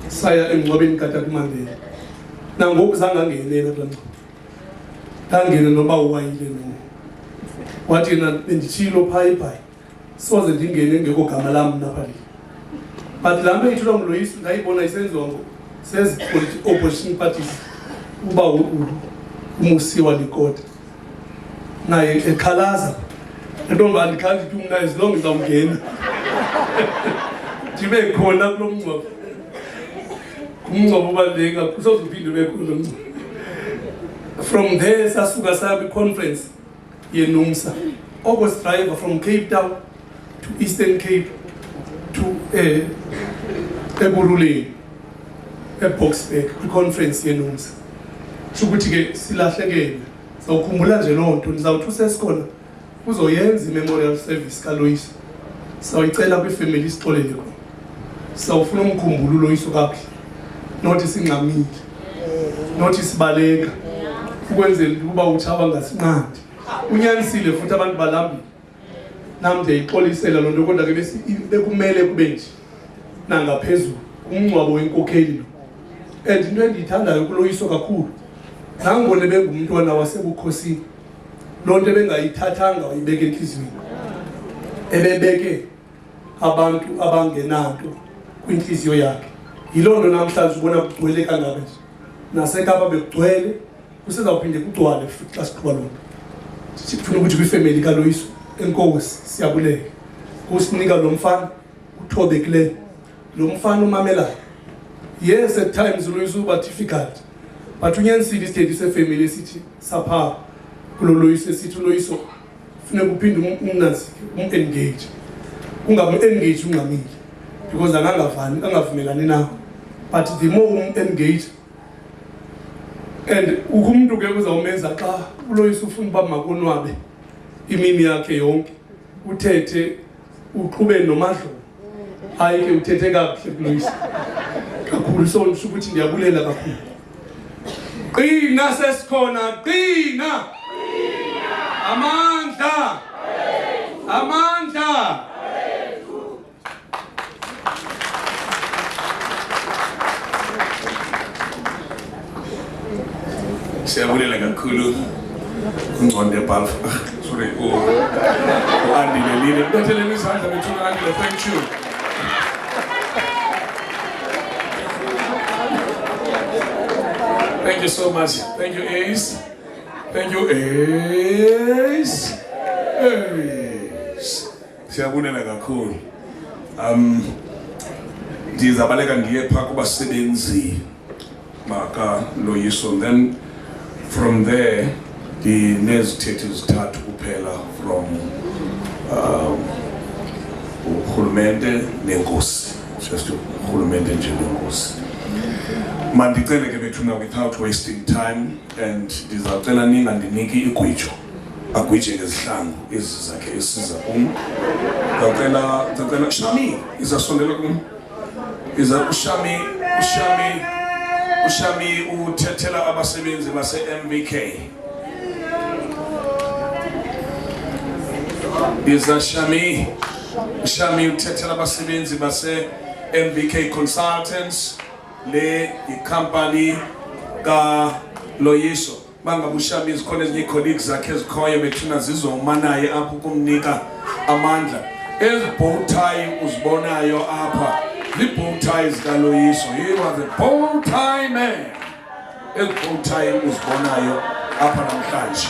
saya emngcwabeni kaTata uMandela. Nangoku zangangenela kulaa mngcwabo, ndangena noba uwayile wathi yena benditshilo phaa eBhayi soze ndingene ngekho gama lam napha le. But laa nto ithulwa nguLoyiso ndayibona isenziwa zezi opposition parties uba umusiwa likota naye ekhalaza entombi andikhali tu mna as long izawungena ndibe khona kulo mngcwabo. Umngcwabo obaluleke kakhulu, sozuphinde ube khona lo mngcwabo. From there sasuka saya kwi-conference yeNUMSA, August driver from Cape Town to Eastern Cape to eBululeni eBoksburg kwi-conference yeNUMSA. Ukuthi ke silahlekele sawukhumbula nje loo nto. Ndizawuthi uSescon uzoyenza i-memorial service kaLoyiso, sawuyicela kwifamily isixolele khona, sawufuna umkhumbulo uLoyiso kakuhle, nothi singxamile, nothi sibaleka ukwenzela ukuba utshaba ngasinqandi. Unyanisile futhi abantu balambile, nam ndiyayixolisela loo nto, kodwa ke bekumele kube nje nangaphezulu umngcwabo wenkokheli lo. And into endiyithandayo kuLoyiso kakhulu, nangona bengumntwana wasebukhosini, loo nto ebengayithathanga wayibeke entliziyweni, ebebeke abantu abangenanto kwintliziyo yakhe. Yiloo nto namhlanje ubona kugcwele kangaka nje, naseKapa bekugcwele, kusezawuphinde kugcwale futhi xa siqhuba loo nto. Sifuna ukuthi kwifemeli kaLoyiso, enkosi siyabuleka usinika lo mfana uthobekileyo, lo mfana umamelayo. Yes, at times uLoyiso uba difficult, but unyanisile isithethe sefemeli esithi sapha kulo Loyiso esithi uLoyiso funeka uphinde umnazike, engage, engage ungamile, because angavumelani nawe. But the more engage and umuntu ke uzawumenza xa uLoyiso ufuna uba makonwabe imini yakhe yonke, uthethe uqhube nomadlo, hayi ke uthethe kakuhle kuLoyiso kakhulu. So ngisho ukuthi ndiyabulela kakhulu. Qina sesikhona, qina, amandla, amandla. Siyabulela kakhulu. Ngconde Balf. Sorry. Andile. Betheleni izandla bethuna Andile. Thank you. Thank you so much. Thank you, Ace. Thank you, Ace. Siyabulela kakhulu. Ndizabaleka ndiye phaa kubasebenzi maka Loyiso, and then from there ndinezithethe zithathu kuphela from urhulumente nenkosi, just urhulumente nje nenkosi. Mandicele ke bethuna without wasting time, and ndizawucela ningandiniki igwijo agwije ngezihlangu ezi zakhe esiza kum. Ndicela Shami izasondela kum. Ushami uthethela abasebenzi base-MVK. Shami uthethela abasebenzi base-MVK Consultants, le company ka Loyiso. Bangabushami izikhona ezinye colleagues zakhe ezikhoyo bethuna zizomanaye apho kumnika amandla. Bow tie uzibonayo apha. The bow ties ka Loyiso. He was a bow tie man. Bow tie uzibonayo apha namhlanje.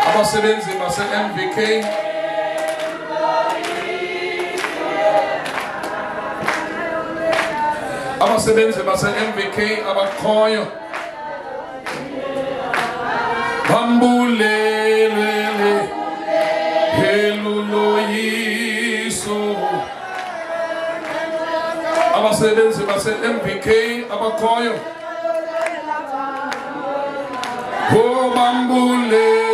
Abasebenzi base-MVK. Abasebenzi base-MVK abakhoyo. Bambulele. Loyiso. Abasebenzi base-MVK abakhoyo. Bambulele.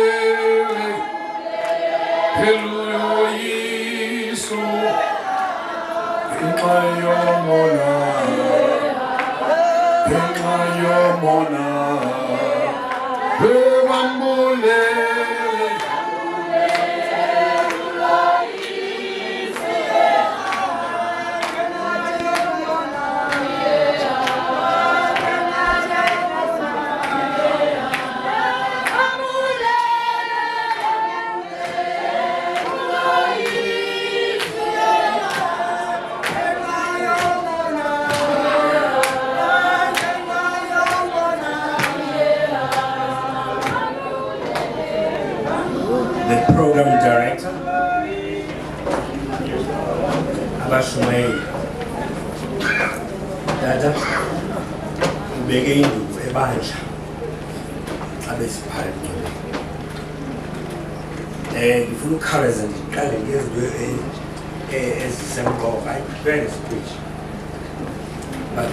Loyiso. Mona. Bambulele. Program Director, Abashumei Dada, ubeke induku ebandla abesiphathi. Ngifuna ukukhawuleza ngiqale ngezinto ezisemqoka. I prepared a speech, but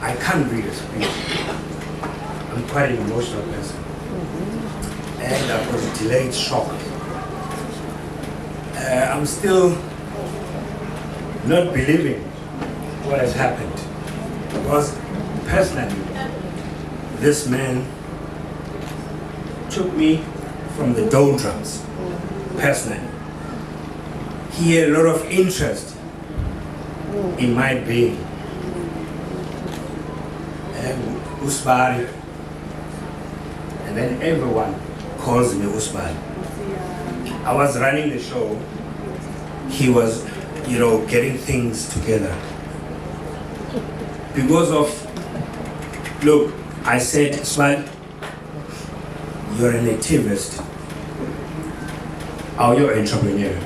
I can't read a speech. I'm quite an emotional person, and I've got a delayed shock. I'm still not believing what has happened, because personally, this man took me from the doldrums. Personally, he had a lot of interest in my being. Usbari, and then everyone calls me Usbari. I was running the show. He was, getting things together. Because of, look, I said, Swad, you're an activist, or you're an entrepreneur.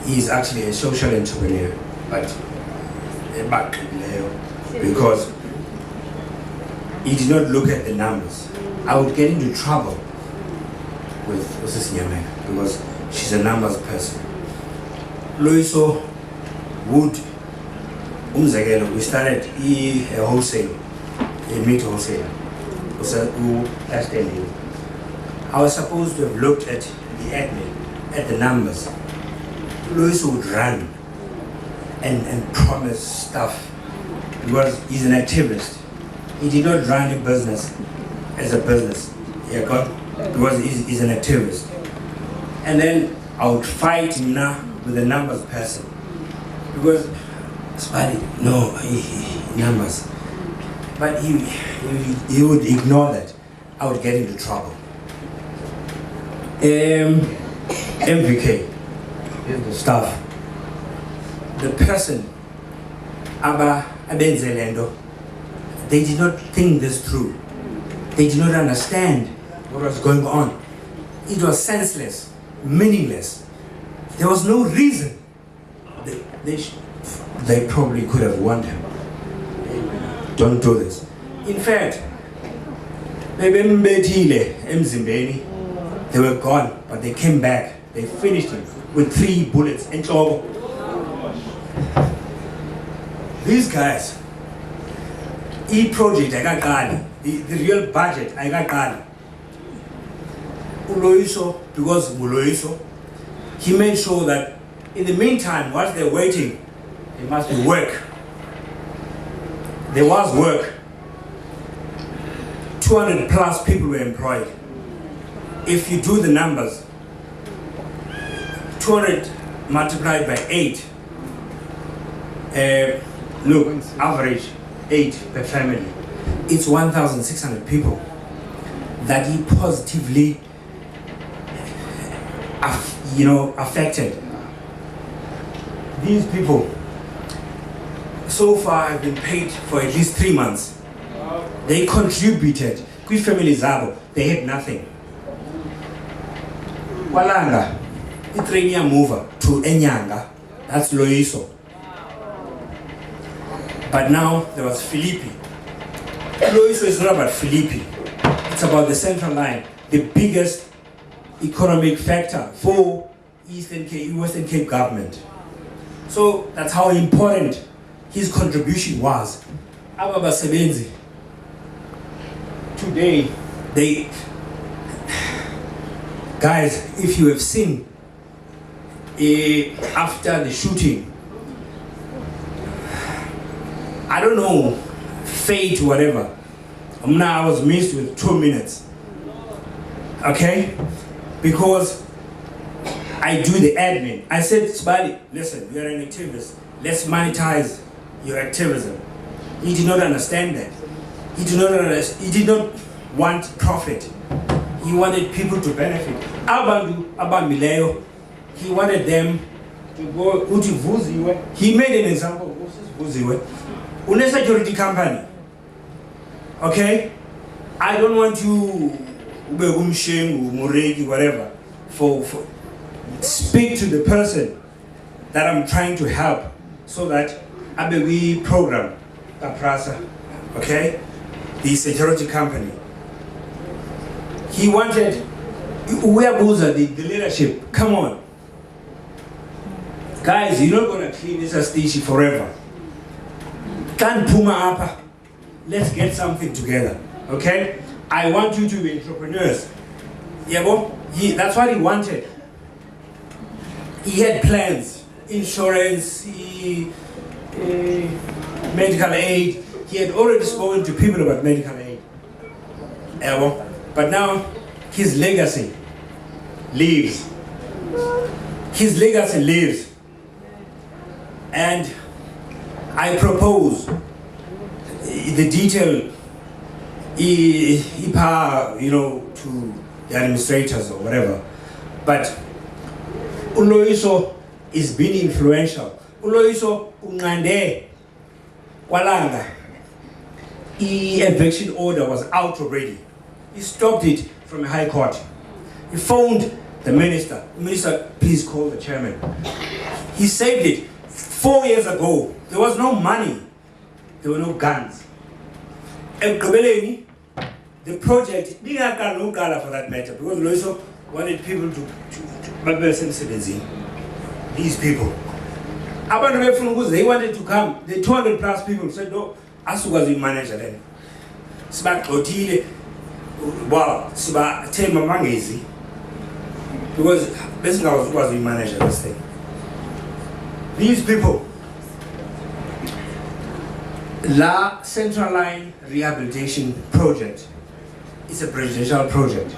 He's actually a social entrepreneur, but because he did not look at the numbers. I would get into trouble with Mrs. Nyame because she's a numbers person. Loyiso would, we started a wholesale, a meat wholesaler. I was supposed to have looked at the admin, at the numbers. Loyiso would run and promise stuff because he's an activist. He did not run a business as a business. Because he's an activist. And then I would fight him now with a numbers person. Because, numbers. But he would ignore that. I would get into trouble. MVK, here's the stuff. The person, Abenzelendo, they did not think this through. They did not understand what was going on. It was senseless, meaningless. There was no reason. They probably could have warned him. Don't do this. In fact, they were gone, but they came back. They finished him with 3 bullets in trouble. These guys, project I got the real budget I got Loyiso, because Loyiso, he made sure that in the meantime, whilst they're waiting, there must be work. There was work. 200 plus people were employed. If you do the numbers, 200 multiplied by 8, look, average 8 per family. It's 1,600 people that he positively, affected. These people, so far, have been paid for at least 3 months. They contributed. Kwi family zabo, they had nothing. Walanga, itrain mover to Enyanga, that's Loyiso. But now there was Philippi. Loyiso is not about Philippi. It's about the Central Line, the biggest economic factor for Western Cape government. So that's how important his contribution was. Ababa Sebenzi. Today, guys, if you have seen after the shooting, I don't know, fate, whatever. Now I was missed with 2 minutes. Okay? Because I do the admin. I said, Sibali, listen, you're an activist. Let's monetize your activism. He did not understand that. He did not want profit. He wanted people to benefit. Abamileo, he wanted them to go. He made an example. Une security company. Okay? I don't want you, whatever, for speak to the person that I'm trying to help so that we program Kaprasa, okay? The security company. He wanted, the leadership, come on. Guys, you're not going to clean this Astishi forever. Can't Puma Apa. Let's get something together, okay? I want you to be entrepreneurs. That's what he wanted. He had plans, insurance, medical aid. He had already spoken to people about medical aid. But now his legacy lives. His legacy lives. And I propose the detail, to the administrators or whatever. But Loyiso is being influential. Loyiso unqande Walanga. Eviction order was out already. He stopped it from the High Court. He phoned the minister. Minister, please call the chairman. He saved it 4 years ago. There was no money. There were no guns. And the project, for that matter, because Loyiso wanted people to these people. They wanted to come. The 200 plus people said, no, as was the manager then. Wow, because basically I was the manager this thing. These people, La Central Line Rehabilitation Project is a presidential project.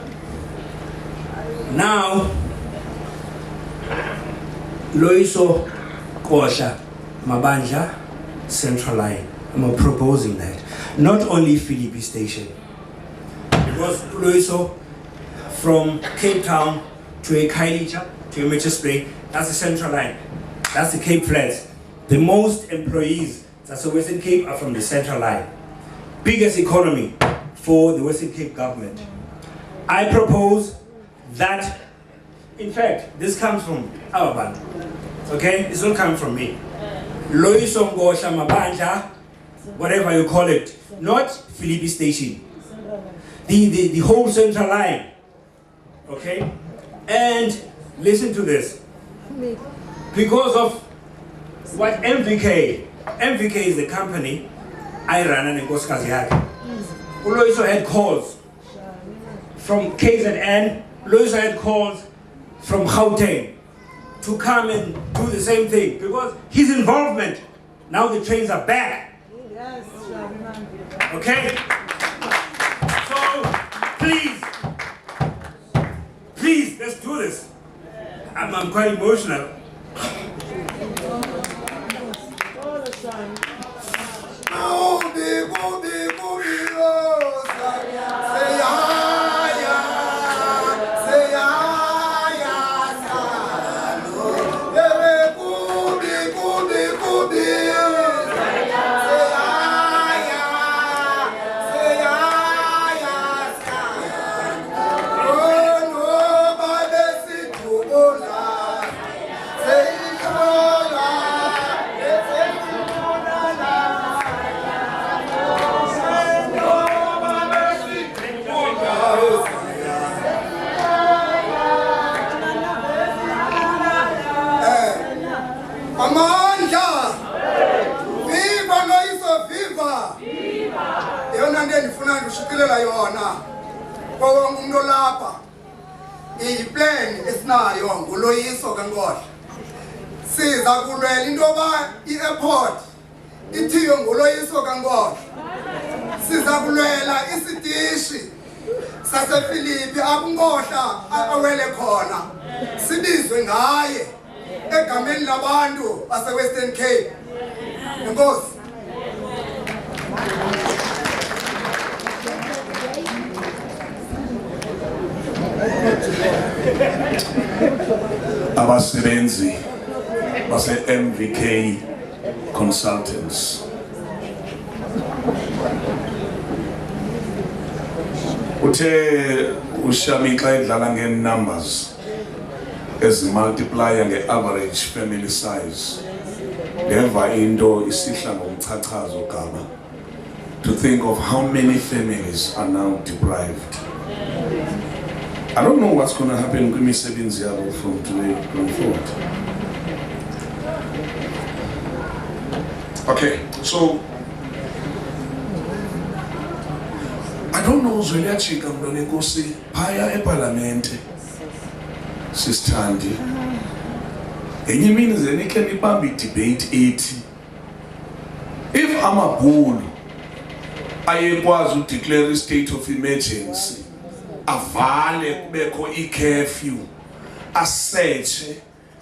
Now, Loyiso Nkohla-Mabandla Central Line. I'm proposing that. not only Philippi station. Because Loyiso, from Cape Town to Khayelitsha to Mitchell's Bay, that's the central line. That's the Cape Flats. The most employees that's the Western Cape are from the central line. Biggest economy for the Western Cape government. I propose that, in fact, this comes from our band. Okay? It's not coming from me. Loyiso Nkohla-Mabandla, whatever you call it, not Philippi station. The whole central line. Okay? And listen to this. Because of what MVK is the company I run and Nkoskazi yakhe. Loyiso had calls from KZN, Loyiso had calls from Gauteng to come and do the same thing because his involvement, now the trains are back. Yes, okay? So, please, let's do this. I'm quite emotional. Plan esinayo nguLoyiso Nkohla. Siza kulwela into yoba i-airport ithiwe nguLoyiso Nkohla. Siza kulwela isitishi sasePhilippi apho uNkohla awele khona. Sibizwe ngaye egameni labantu base-Western Cape. Enkosi. Abasebenzi base MVK Consultants. Uthe ushamika idlala nge-numbers ezimultiplya nge-average family size. Neva into isihla ngomchachazo gama to think of how many families are now deprived. I don't know what's going to happen with imisebenzi yabo from today going forward. Okay, so I don't know Zweliachika Mlonenkosi phaya eParliamente sisithandi. Enye imini zenikhe nibambe debate ethi if amabhulu ayekwazi udeclare state of emergency avale kubekho i-curfew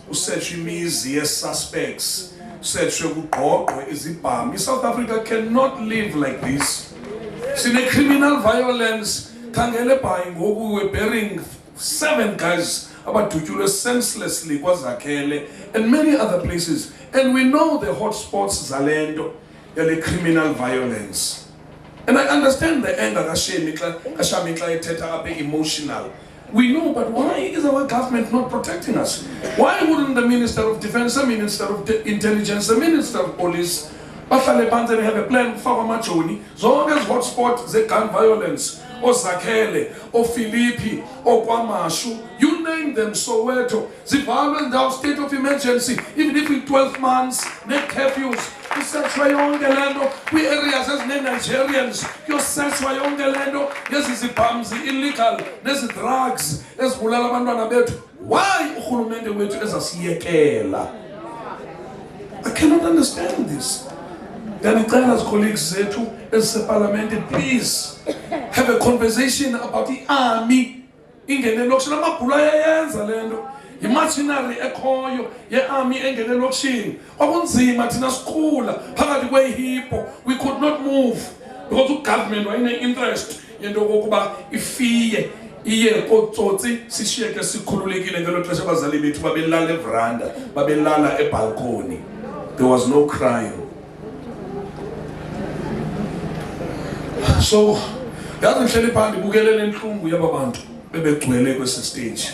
usearch imizi ye-suspects usearchwe kugqogqwe izibhamu. South Africa cannot live like this. Sine criminal violence khangele bhayi ngoku we're burying 7 guys abadutyulwe senselessly kwaZakhele and many other places, and we know the hotspots zalento yale criminal violence. And I understand the anger Kashamikla ethetha apha emotional. We know, but why is our government not protecting us? Why wouldn't the Minister of Defense, the Minister of Intelligence, the Minister of Police bahlale phansi and have a plan kufakwa amajoni zonke ezi hotspot ze-gun violence, oZakhele, oPhilippi, oKwaMashu, you name them, Soweto, zivalwe ndawo state of emergency, even if in 12 months, ne-curfews, kusearchwa yonke lento kwii-areas ezine-Nigerians, kuyosearchwa yonke lento ngezi zibhamu zi-illegal nezi-drugs ezibulala abantwana bethu. Why urhulumente wethu ezasiyekela? I cannot understand this. Ndiyacela as colleagues zethu eziseParliamente, please have a conversation about the army. Ingene elokishini amabhulu ayayenza lento. Imaginary ekhoyo ye-army engene elokishini. Kwakunzima thina sikhula phakathi kwehippo. We could not move. because the government wayine interest yento kokuba ifiye iye kotsotsi sishiyeke sikhululekile ngelo xesha abazali bethu babelala everanda babelala ebalcony. There was no crime. So yazi ngihleli phandle ibukelele inhlungu yababantu bebegcwele kwesi stage,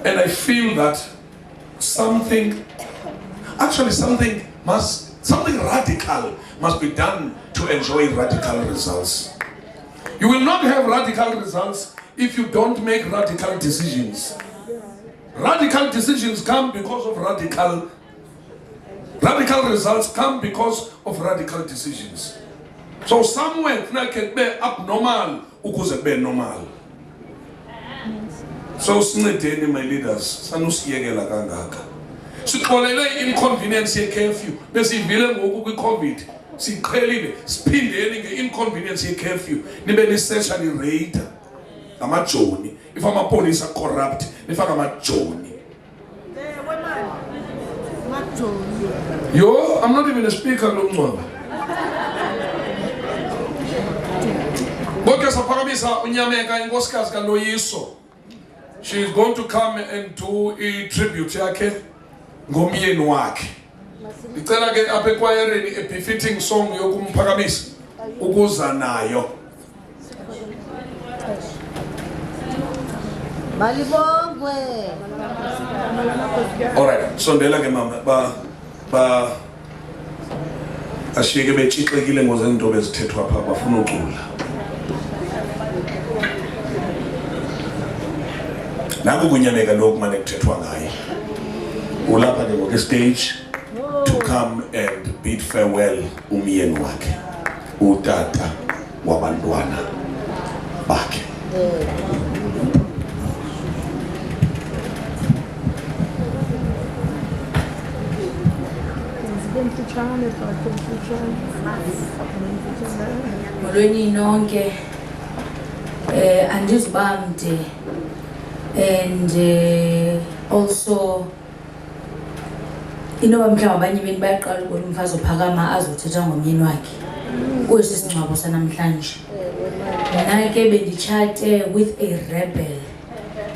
and I feel that something radical must be done to enjoy radical results. You will not have radical results if you don't make radical decisions. Radical decisions come because of radical results come because of radical decisions. So somewhere funeka be abnormal ukuze be normal. So sincedeni my leaders, sanusiyekela kangaka. Siqolele inconvenience ye-curfew besivile ngoku kwi-COVID, siqhelile siphindeni nge-inconvenience ye-curfew nibe nisesha ni-raida amajoni. If amapolisa corrupt nifaka amajoni. Yo, I'm not even a speaker lo mncwaba. Bonke saphakamisa unyameka inkosikazi kaLoyiso. She is going to come and do a tribute yakhe ngomyeni wakhe. Ngicela ke apha ekwayereni a befitting song yokumphakamisa ukuza nayo. All right, sondela ke mama ba ashiyeke betshixekile ngozinto bezithethwa apha bafuna ucula. Naku kunyameka lokhu manje kuthethwa ngaye. Ulapha ke ngoku stage to come and bid farewell umyeni wakhe, utata wabantwana bakhe. Molweni nonke, andizibamde, and also inoba mhlawumbi abanye beni bayaqala ukuthi umfazi ophakama azothetha ngomyeni wakhe kwesi singcwabo sanamhlanje. Mina ke benditshate with a rebel,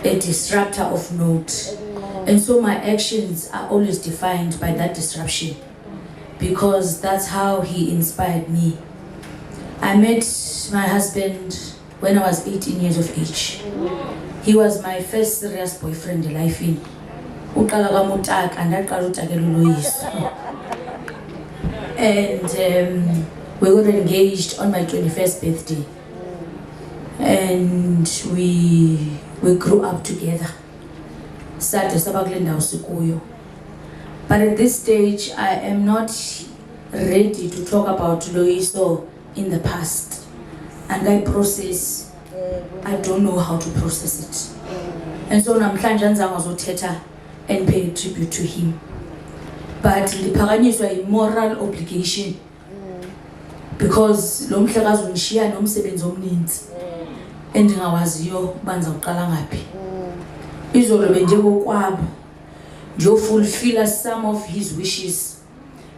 a disruptor of note, and so my actions are always defined by that disruption, because that's how he inspired me. I met my husband when I was 18 years of age. He was my first serious boyfriend in life. Uqala kamutaka andaqala utakela uLoyiso. And we got engaged on my 21st birthday. And we grew up together. Sade sabakule ndawo sikuyo. But at this stage, I am not ready to talk about Loyiso in the past. And I don't know how to process it. And so namhlanje anzange azothetha and pay a tribute to him. But liphakanyiswa a moral obligation, because lo mhlekazi unishiya nomsebenzi omninzi endingawaziyo ubanza uqala ngaphi. Izolo benjekokwabo njo fulfill some of his wishes,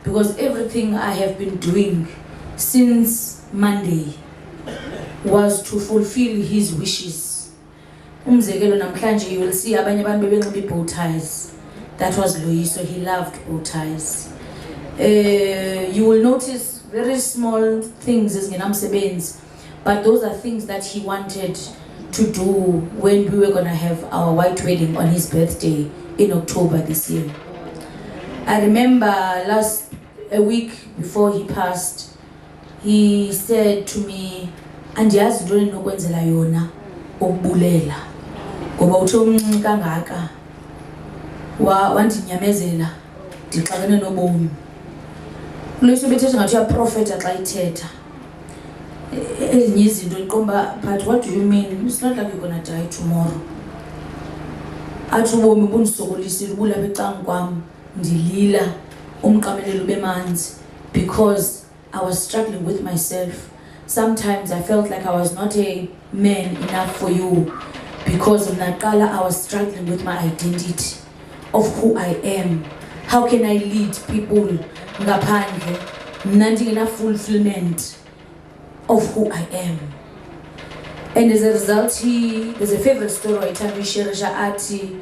because everything I have been doing since Monday was to fulfill his wishes. Umzekelo namhlanje you will see abanye abantu bebenxiba bow ties. That was Loyiso, he loved bow ties. You will notice very small things ezingenamsebenzi, but those are things that he wanted to do when we were going to have our white wedding on his birthday in October this year. I remember a week before he passed, he said to me, andiyazi into endinokwenzela yona ukubulela ngoba uthe umncinci kangaka wandinyamezela ndixakene nobomi. Loyiso bethetha ngathi uyaprofeta xa ithetha ezinye izinto ndiqomba, but what do you mean? It's not like you're gonna die tomorrow. Athi ubomi bundisokolisile ubulapha ecanga kwam ndilila umqamelelo bemanzi, because I was struggling with myself. Sometimes I felt like I was not a man enough for you, because in Naqala I was struggling with my identity of who I am. How can I lead people ngaphandle? Nothing enough fulfillment of who I am. And as a result, there's a favorite story I tell you, Shirisha Ati.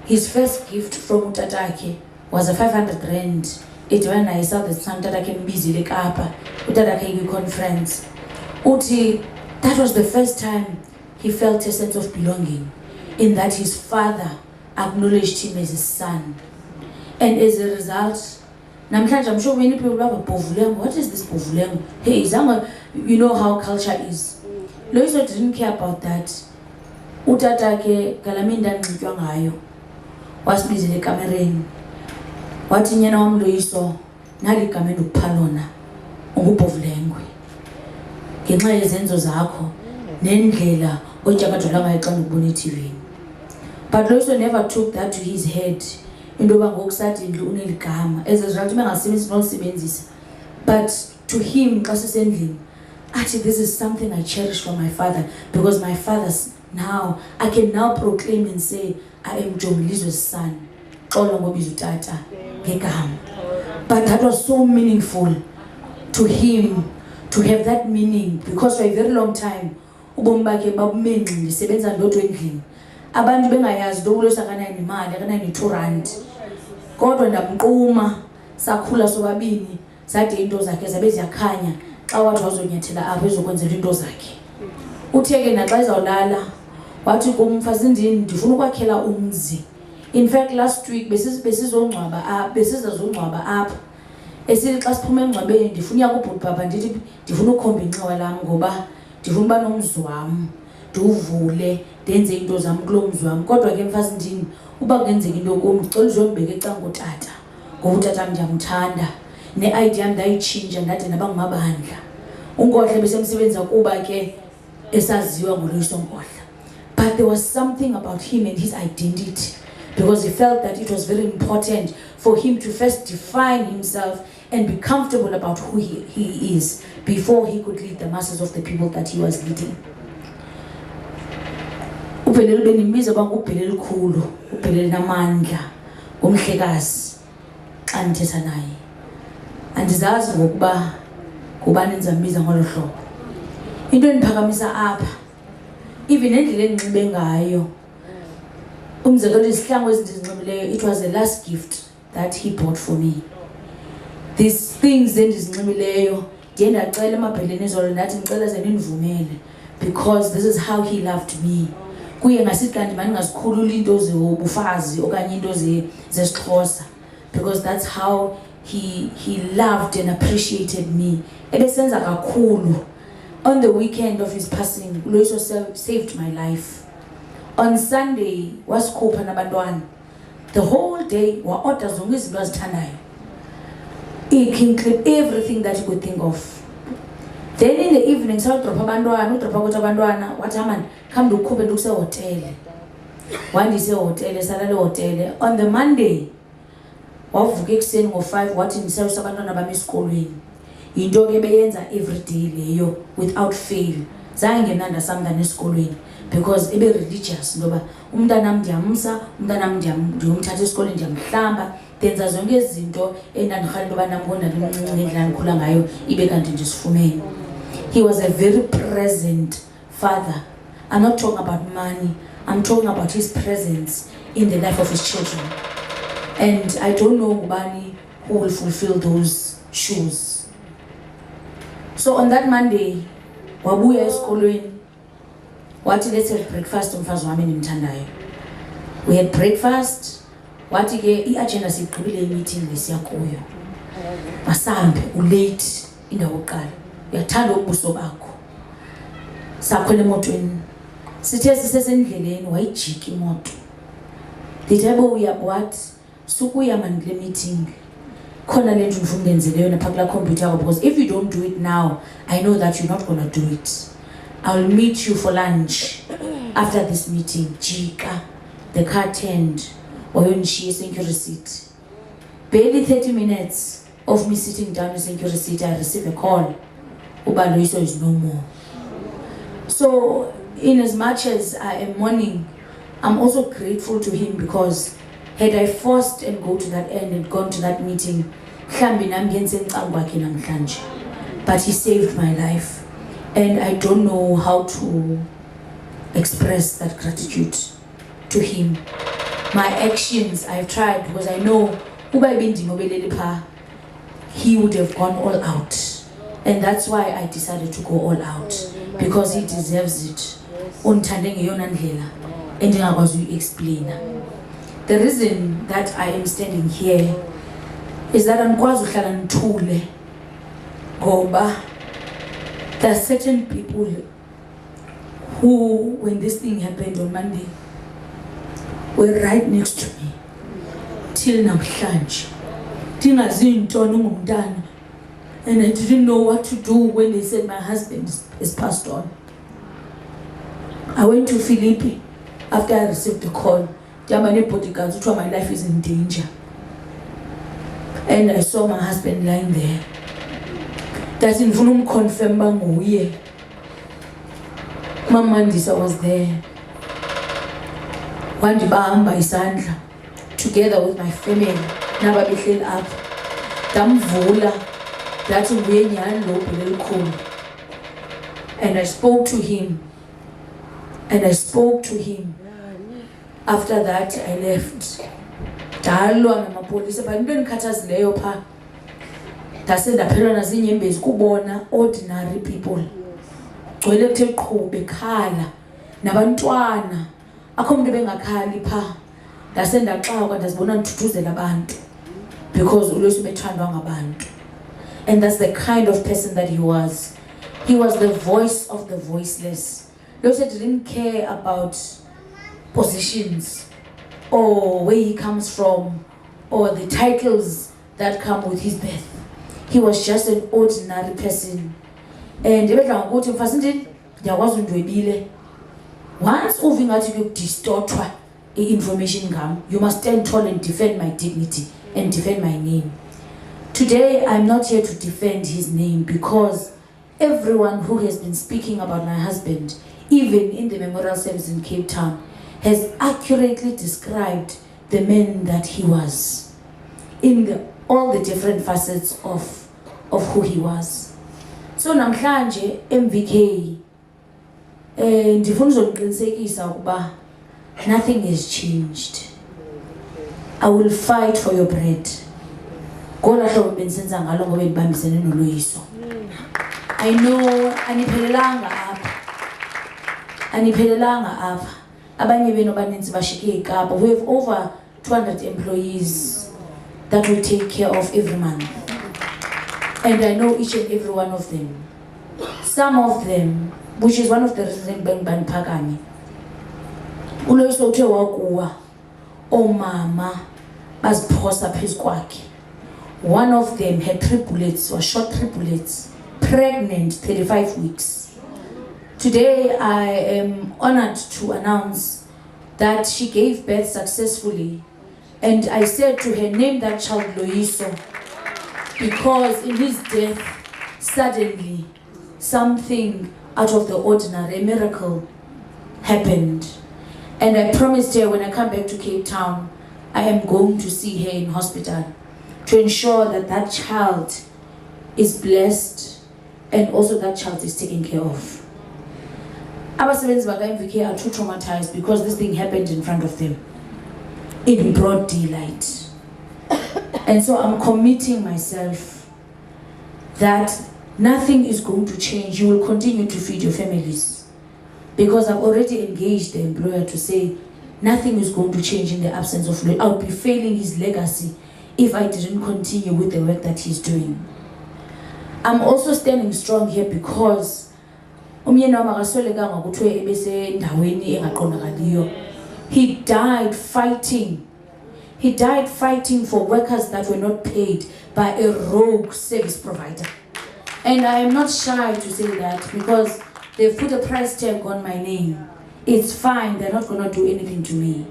His first gift from utatake was a 500 rand. It when I saw the son utatake busy like apa, utatake conference. Uti, that was the first time he felt a sense of belonging, in that his father acknowledged him as his son. And as a result, I'm sure many people have a Bhovulengwe. What is this Bhovulengwe? Hey, you know how culture is. Loyiso didn't care about that. Utatake kalaminda nqitwa ngayo. Wasibizile ekamereni. Wathi nyana wam Loyiso, nali igama endikuphalona unguBhovulengwe. Ngenxa yezenzo zakho nendlela otyakadola ngayo xa ndikubona eTV. But Loyiso never took that to his head. Into yoba ngokusandile uneligama. As a result, bengasebenzisi nolisebenzisa. But to him, xa sisendlini, actually, this is something I cherish from my father, because my father's now, I can now proclaim and say, I am John Lizo's son. But that was so meaningful to him, to have that meaning, because for a very long time, ubomi bakhe babumengqini ndisebenza ndodwa endlini. Abantu bengayazi into uLoyiso akanayo imali, akanayo i-2 rand. Kodwa ndamnquma, sakhula sobabini, zade into zakhe zabe ziyakhanya. Xa wathi wazonyathela apho ezokwenzela into zakhe. Utheke naxa ezawulala, wathi kumfazindini ndifuna ukwakhela umzi. In fact, last week besizongcwaba apha. Esithi xa siphuma engcwabeni ndifuna kubhuti baba ndithi ndifuna ukhomba inxiwa lam ngoba ndifuna uba nomzi wam, ndiwuvule, ndenze into zam kulo mzi wam. Kodwa ke mfazindini, uba kungenzeka into kum ndicela uzondibeka ecanga utata, ngoba utata ndiyamthanda. Ne-idea ndayitshintsha ndade naba ngumabandla. uNkohla besemsebenza kuba ke esaziwa ngoLoyiso Nkohla. But there was something about him and his identity, because he felt that it was very important for him to first define himself and be comfortable about who he is before he could lead the masses of the people that he was leading. Ubhelele benimbiza bangubhelele khulu, ubhelele namandla, umhlekazi xa ndithetha naye. Andizazi ngokuba kubani nizambiza ngolo hlobo. Into endiphakamisa apha, even endlela enginxibe ngayo, umzekelo izihlangu ezindizinxibileyo, it was the last gift that he bought for me. These things endizinxibileyo ndiye ndacela emabheleni izolo ndathi ndicela ze nindivumele, because this is how he loved me. Kuye ngasithi kanti mandingazikhulula into zobufazi okanye into zesiXhosa, because that's how he loved and appreciated me. Ebesenza kakhulu. On the weekend of his passing, Loyiso saved my life. On Sunday, wasikhupha nabantwana. The whole day, wa-order zonke izinto azithandayo. He can clip everything that he could think of. Then in the evening, udropa abantwana, wathi man, come ndikhuphe ndikusehotele. Wandisehotele, salale hotele. On the Monday, wavuka ekuseni ngo-5 wathi ndisayisa abantwana bami esikolweni. Yinto ke beyenza every day leyo without fail. Zange ngenandasambani esikolweni, because ebe religious ngoba umntanam ndiyamsa, umntanam ndiyomthatha esikolweni ndiyamhlamba, ndenza zonke izinto endandikhala into yoba nam ngendlela ndikhula ngayo ibe kanti ndisifumene. He was a very present father. I'm not talking about money, I'm talking about his presence in the life of his children. And I don't know ubani who will fulfill those shoes. So on that Monday, wabuya esikolweni, wathi let's have breakfast umfazi wami endimthandayo. We had breakfast, wathi ke i-agenda sigqibile i-meeting lesiya kuyo. Masambe, ulate indawo yokuqala. Uyathanda ubuso bakho. Sakhwela emotweni. Sithe sisesendleleni wayijika imoto. Ndithi yabo uyabwathi sukuya mani kule meeting. Khona le nto ndifuna ungenzeleyo napha kula computer yakho, because if you don't do it now, I know that you're not going to do it. I'll meet you for lunch after this meeting. Jika, the car turned, wayondishiya eSencure seat. Barely 30 minutes of me sitting down in Sencure seat, I received a call. Uba Loyiso is no more. So, in as much as I am mourning, I'm also grateful to him, because had I forced and go to that end and gone to that meeting, but he saved my life. And I don't know how to express that gratitude to him. My actions, I've tried, because I know he would have gone all out. And that's why I decided to go all out, because he deserves it. And I was to explain. The reason that I am standing here is that I'm quite there are certain people who, when this thing happened on Monday, were right next to me till namhlanje. And I didn't know what to do when they said my husband is passed on. I went to Philippi after I received the call. My bodyguards told my life is in danger. And I saw my husband lying there. That's in Vunum confirm Banguye. Mama Mandisa was there. Wandibamba isandla, together with my family. Naba behleli up. Damvula. That's and I spoke to him. After that, I left. Dalwa namapolisa but into endikhathazileyo pha. Ndase ndaphelwa nazinyembezi kubona ordinary people. Gcwele kuthe qhu bekhala nabantwana. Akho umuntu bengakhali pha. Ndase ndaxakwa ndazibona ndithuthuzela abantu because uLoyiso bethandwa ngabantu. And that's the kind of person that he was. He was the voice of the voiceless. Loyiso didn't care about positions or where he comes from or the titles that come with his birth. He was just an ordinary person. And once uvingathi kudistortwa information ngam, you must stand tall and defend my dignity and defend my name. Today, I'm not here to defend his name because everyone who has been speaking about my husband, even in the memorial service in Cape Town, has accurately described the man that he was in all the different facets of who he was. So namhlanje MVK ndifuna uzoqinisekisa ukuba nothing has changed. I will fight for your bread. Gola hlobo bensenza ngalo ngoba ndibambisene noLoyiso. I know aniphelelanga apha. Abanye beno baninzi bashike eKapa. We have over 200 employees that we take care of every month. And I know each and every one of them. Some of them, which is one of the reasons Ben Pagani. uLoyiso uthe wakuwa omama baziphosa phezu kwakhe. One of them had 3 bullets, was shot 3 bullets, pregnant 35 weeks. Today I am honored to announce that she gave birth successfully. And I said to her, name that child Loyiso, because in his death, suddenly, something out of the ordinary, a miracle, happened. And I promised her when I come back to Cape Town, I am going to see her in hospital to ensure that that child is blessed and also that child is taken care of. Abasebenzi baka-MVK are too traumatized because this thing happened in front of them in broad daylight. And so I'm committing myself that nothing is going to change. You will continue to feed your families. Because I've already engaged the employer to say nothing is going to change in the absence of Loyiso. I'll be failing his legacy if I didn't continue with the work that he's doing. I'm also standing strong here because he died fighting. He died fighting for workers that were not paid by a rogue service provider. And I am not shy to say that because they've put a price tag on my name. It's fine, they're not going to do anything to me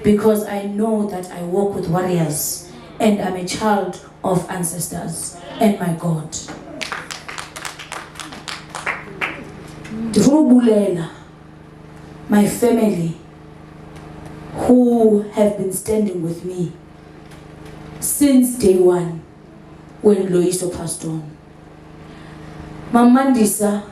because I know that I walk with warriors and I'm a child of ancestors and my God. My family who have been standing with me since day one when Loyiso passed on. Mama Mandisa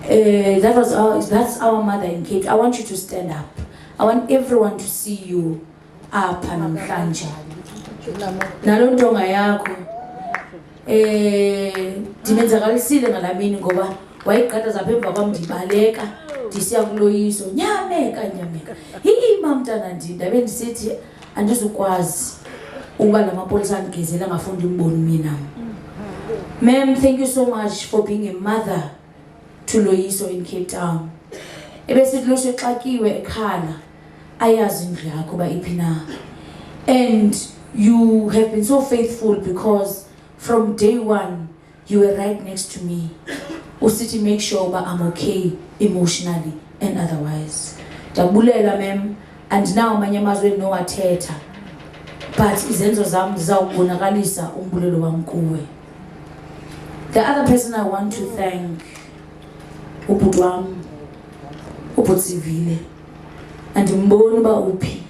That's our mother in Cape. I want you to stand up. I want everyone to see you up and namhlanje. Nalo ntonga yakho ndimenzakalisile ngalamini ngoba wayiqeda zapha emva kwam ndibaleka ndisiya kuLoyiso nyameka. Mamntana ndabe ndisithi andizukwazi uba lamapolisa andigezela ngafunda imboni mina. Ma'am, thank you so much for being a mother to Loyiso in Cape Town. Ebesithi Loyiso exakiwe ekhala ayazi indlu yakho ba iphi na. And you have been so faithful because from day one you were right next to me. Usithi make sure ba I'm okay emotionally and otherwise. Ndabulela ma'am, and now amanye amazwe nowathetha. But izenzo zami zizawubonakalisa umbulelo wami kuwe. The other person I want to thank, ubhuti wami, ubhuti Sivile, andimboni uba uphi,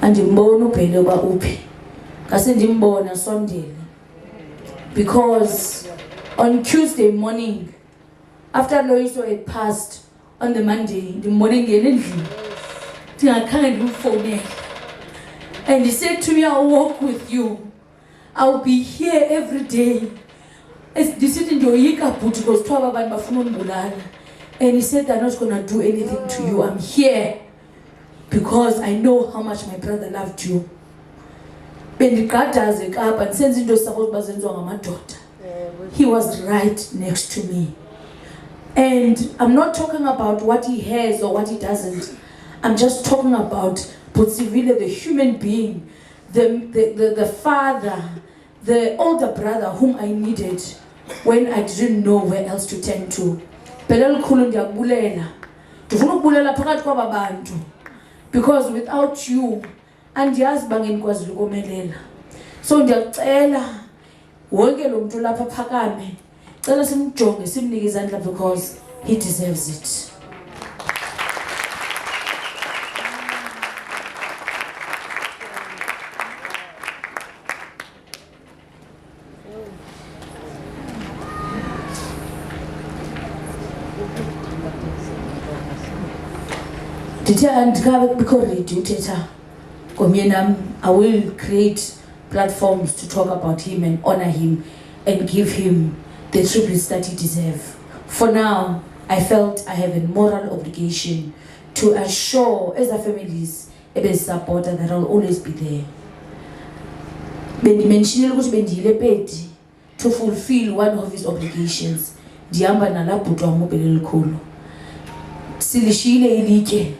andimboni uBhele uba uphi, ngase ndimbona sondele. Because on Tuesday morning, after Loyiso had passed on the Monday, ndimbone ngene endlini, ndingakhange ndimfowunele. And he said to me, I'll walk with you. I'll be here every day. And he said they're not going to do anything to you. I'm here because I know how much my brother loved you. He was right next to me. And I'm not talking about what he has or what he doesn't. I'm just talking about Putsivile, the human being, the father, the older brother whom I needed when I didn't know where else to turn to. Because without you, andiyazi bangekwazi ukumelela. So ndiyacela wonke lo muntu lapha phakame, cela simjonge simnike izandla because he deserves it. I will create platforms to talk about him and honor him and give him the tributes that he deserves. For now, I felt I have a moral obligation to assure as a families, a supporter that I'll always be there. To fulfill one of his obligations, silishile ilitye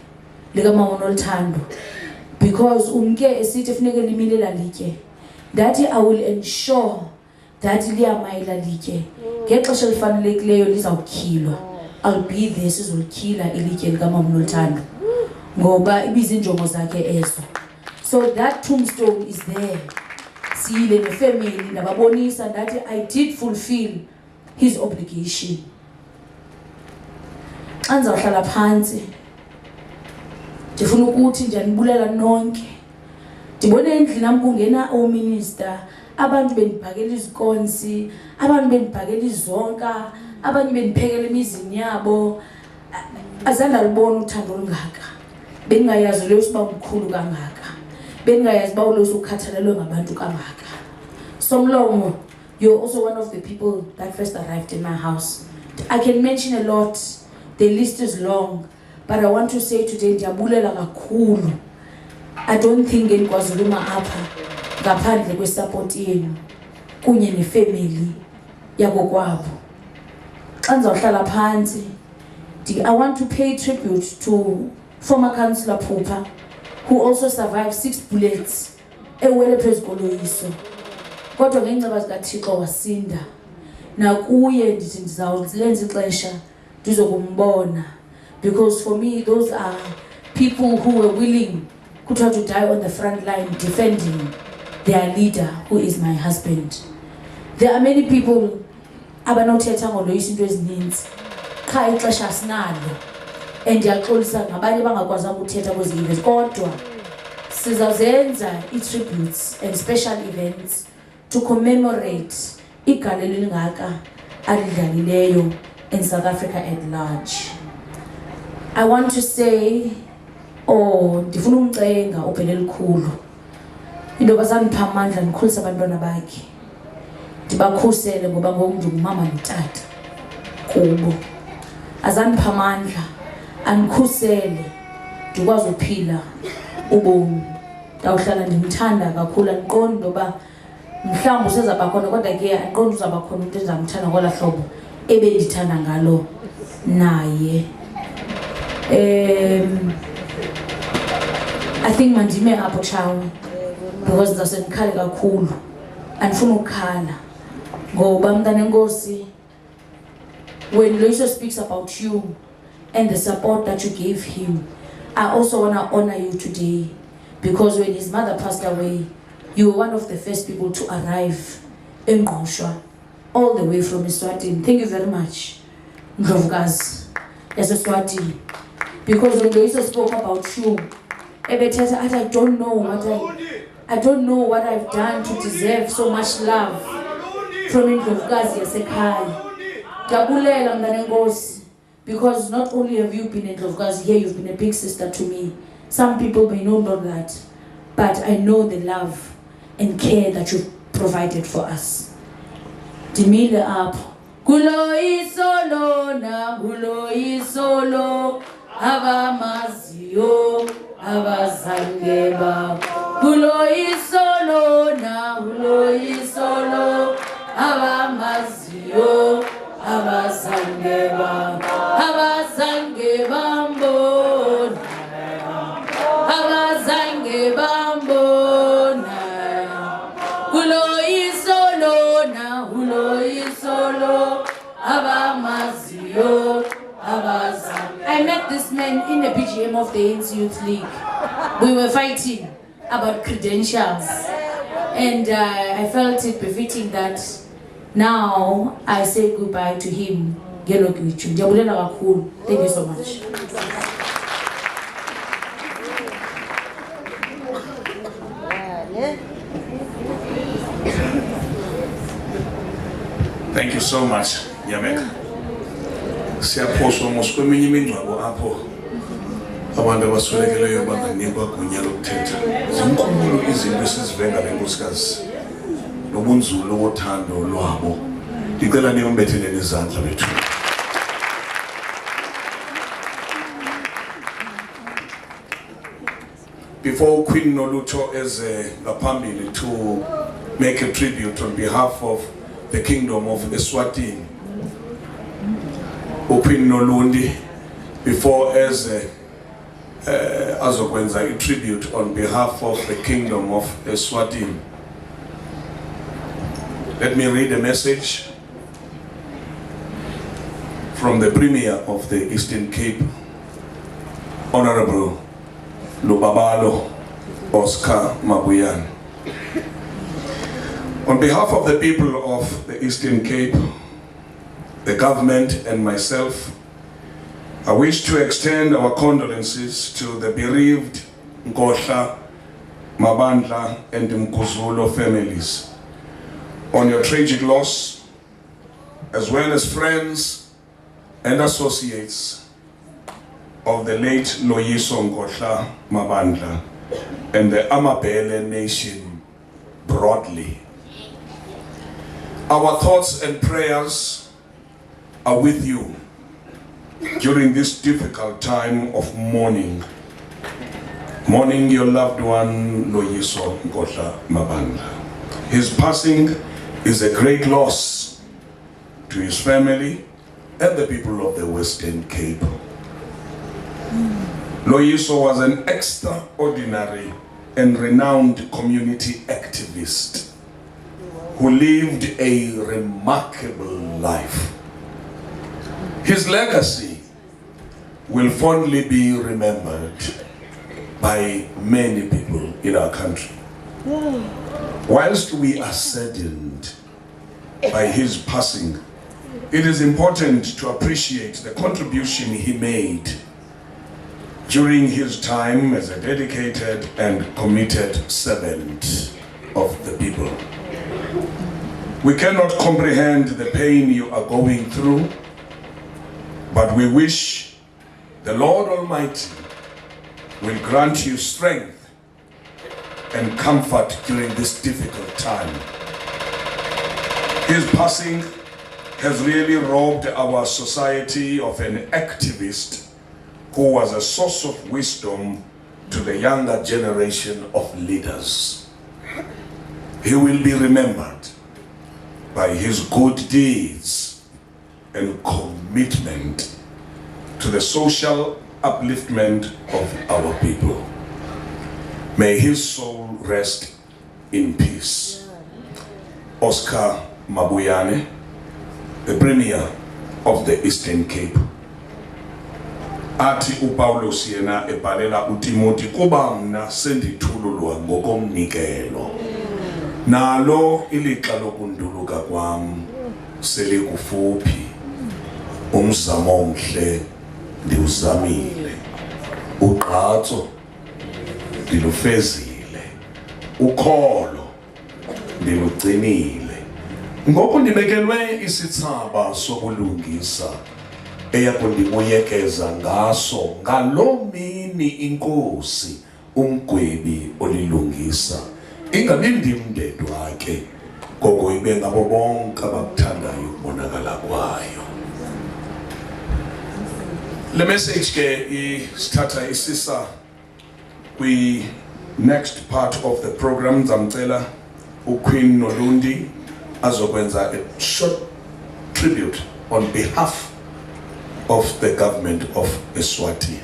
likamama uNoluthando because umke esithi efuneke limilela litye. That I will ensure that liyamayila litye ngexesha elifanelekileyo lizawukhilwa. I'll be there sizokhila ilitye likamama uNoluthando ngoba ibizinjongo zakhe ezo. So that tombstone is there. Siyile nefamily ndababonisa that I did fulfill his obligation. Anzawuhlala phansi ndifuna ukuthi ndiyanibulela nonke. Ndibone endlini nami kungena ominister, abantu bendiphakela izikonsi, abantu bendiphakela izonka, abantu bendiphekela emizini yabo. Azange libona uthando olungaka. Bengingayazi Loyiso uba mkhulu kangaka. Bengingayazi uba uLoyiso ukhathalelwe ngabantu kangaka. Somlomo, you're also one of the people that first arrived in my house. I can mention a lot. The list is long, but I want to say today, ndiyabulela kakhulu. I don't think enkwaZulu apha ngaphandle kwesupport yenu kunye nefamily yakokwabo. Xa ndizawuhlala phansi, I want to pay tribute to former councillor Phupha, who also survived 6 bullets ewele phezu koLoyiso. Kodwa ngenceba zikaThixo wasinda. Nakuye ndithi ndizawulenza ixesha ndizokumbona, because for me those are people who were willing to die on the front line defending their leader, who is my husband. There are many people abanothetha ngoLoyiso into ezininzi qha ixesha asinalo, and ndiyaxolisa ngabanye bangakwazanga ukuthetha kwezi events, kodwa sizazenza i-tributes and special events to commemorate igalelo elingaka alidlalileyo in South Africa at large. I want to say, ndifuna umcenga uphele likhulu. Into bazanipha amandla nikhulisa abantwana bakhe. Ndibakhusele ngoba ngoku ndingumama notata kubo. Azanipha amandla, anikhusele ndikwazi ukuphila ubomi. Ndawuhlala ndimthanda kakhulu, andiqondi intoba mhlawumbi usezaba khona kodwa ke andiqondi uzaba khona umuntu endizamthanda ngolaa hlobo ebendithanda ngalo naye. I think mandime apho Chawe because ndizawuse ndikhale kakhulu, andifuna ukukhala ngoba mntana enkosi, when Loyiso speaks about you and the support that you gave him, I also want to honor you today, because when his mother passed away, you were one of the first people to arrive in Ngqoshwa, all the way from Eswatini. Thank you very much, Ndlovukazi Eswatini. Because when Loyiso spoke about you, I don't know what I've done to deserve so much love from Ndlovukazi yasekhaya. Ndabulela mntana enkosi, because not only have you been a Ndlovukazi here, you've been a big sister to me. Some people may not know that, but I know the love and care that you've provided for us. Dimile apho. Kuloyiso lona, kuloyiso lo, abamaziyo, abazangeba. Kuloyiso lona, kuloyiso lo, abamaziyo, abazangeba. Abazangeba mbona, abazangeba mbona. Kuloyiso lona, kuloyiso lo, abamaziyo, abazangeba. I met this man in a BGM of the ANC Youth League. We were fighting about credentials, and I felt it befitting that now I say goodbye to him. Thank you so much. Thank you so much, Yamek. Siyaphoswa mosweminye imingcwabo apho abantu abaswelekelweyo banganikwa gunya lokuthetha. Zinkulu izinto esizivenga lenkosikazi nobunzulu wothando lwabo. Ndicela niyombetheleni izandla bethu. Before Queen Noluto is ngaphambili to make a tribute on behalf of the Kingdom of Eswatini, Queen Nolundi, before azokwenza a tribute on behalf of the Kingdom of Eswatini, let me read a message from the Premier of the Eastern Cape, Honorable Lubabalo Oscar Mabuyane. On behalf of the people of the Eastern Cape, the government and myself, I wish to extend our condolences to the bereaved Nkohla-Mabandla and Mkuzulo families on your tragic loss, as well as friends and associates of the late Loyiso Nkohla-Mabandla and the Amabele nation broadly. Our thoughts and prayers are with you during this difficult time of mourning your loved one Loyiso Nkohla-Mabandla. His passing is a great loss to his family and the people of the Western Cape. Loyiso was an extraordinary and renowned community activist who lived a remarkable life. His legacy will fondly be remembered by many people in our country. Whilst we are saddened by his passing, it is important to appreciate the contribution he made during his time as a dedicated and committed servant of the people. We cannot comprehend the pain you are going through, but we wish the Lord Almighty will grant you strength and comfort during this difficult time. His passing has really robbed our society of an activist who was a source of wisdom to the younger generation of leaders. He will be remembered by his good deeds and commitment to the social upliftment of our people. May his soul rest in peace. Oscar Mabuyane, the Premier of the Eastern Cape. Athi uPaulus yena ebhalela uTimothy kuba mna sendithululwa ngokomnikelo. Nalo ilixa lokunduluka kwam selikufuphi. Umzamo omhle ndiwuzamile. Ugqatso ndilufezile. Ukholo ndilugcinile. Ngoku ndibekelwe isithsaba sokulungisa eyakundibuyekeza ngaso ngaloo mini inkosi umgwebi olilungisa. Ingabi ndim ndedwa ke, koko ibe ngabo bonke abakuthandayo ukubonakala kwayo. Le message ke isithatha isisa kwi next part of the program. Zamcela uQueen Nolundi azokwenza a short tribute on behalf of the government of Eswatini.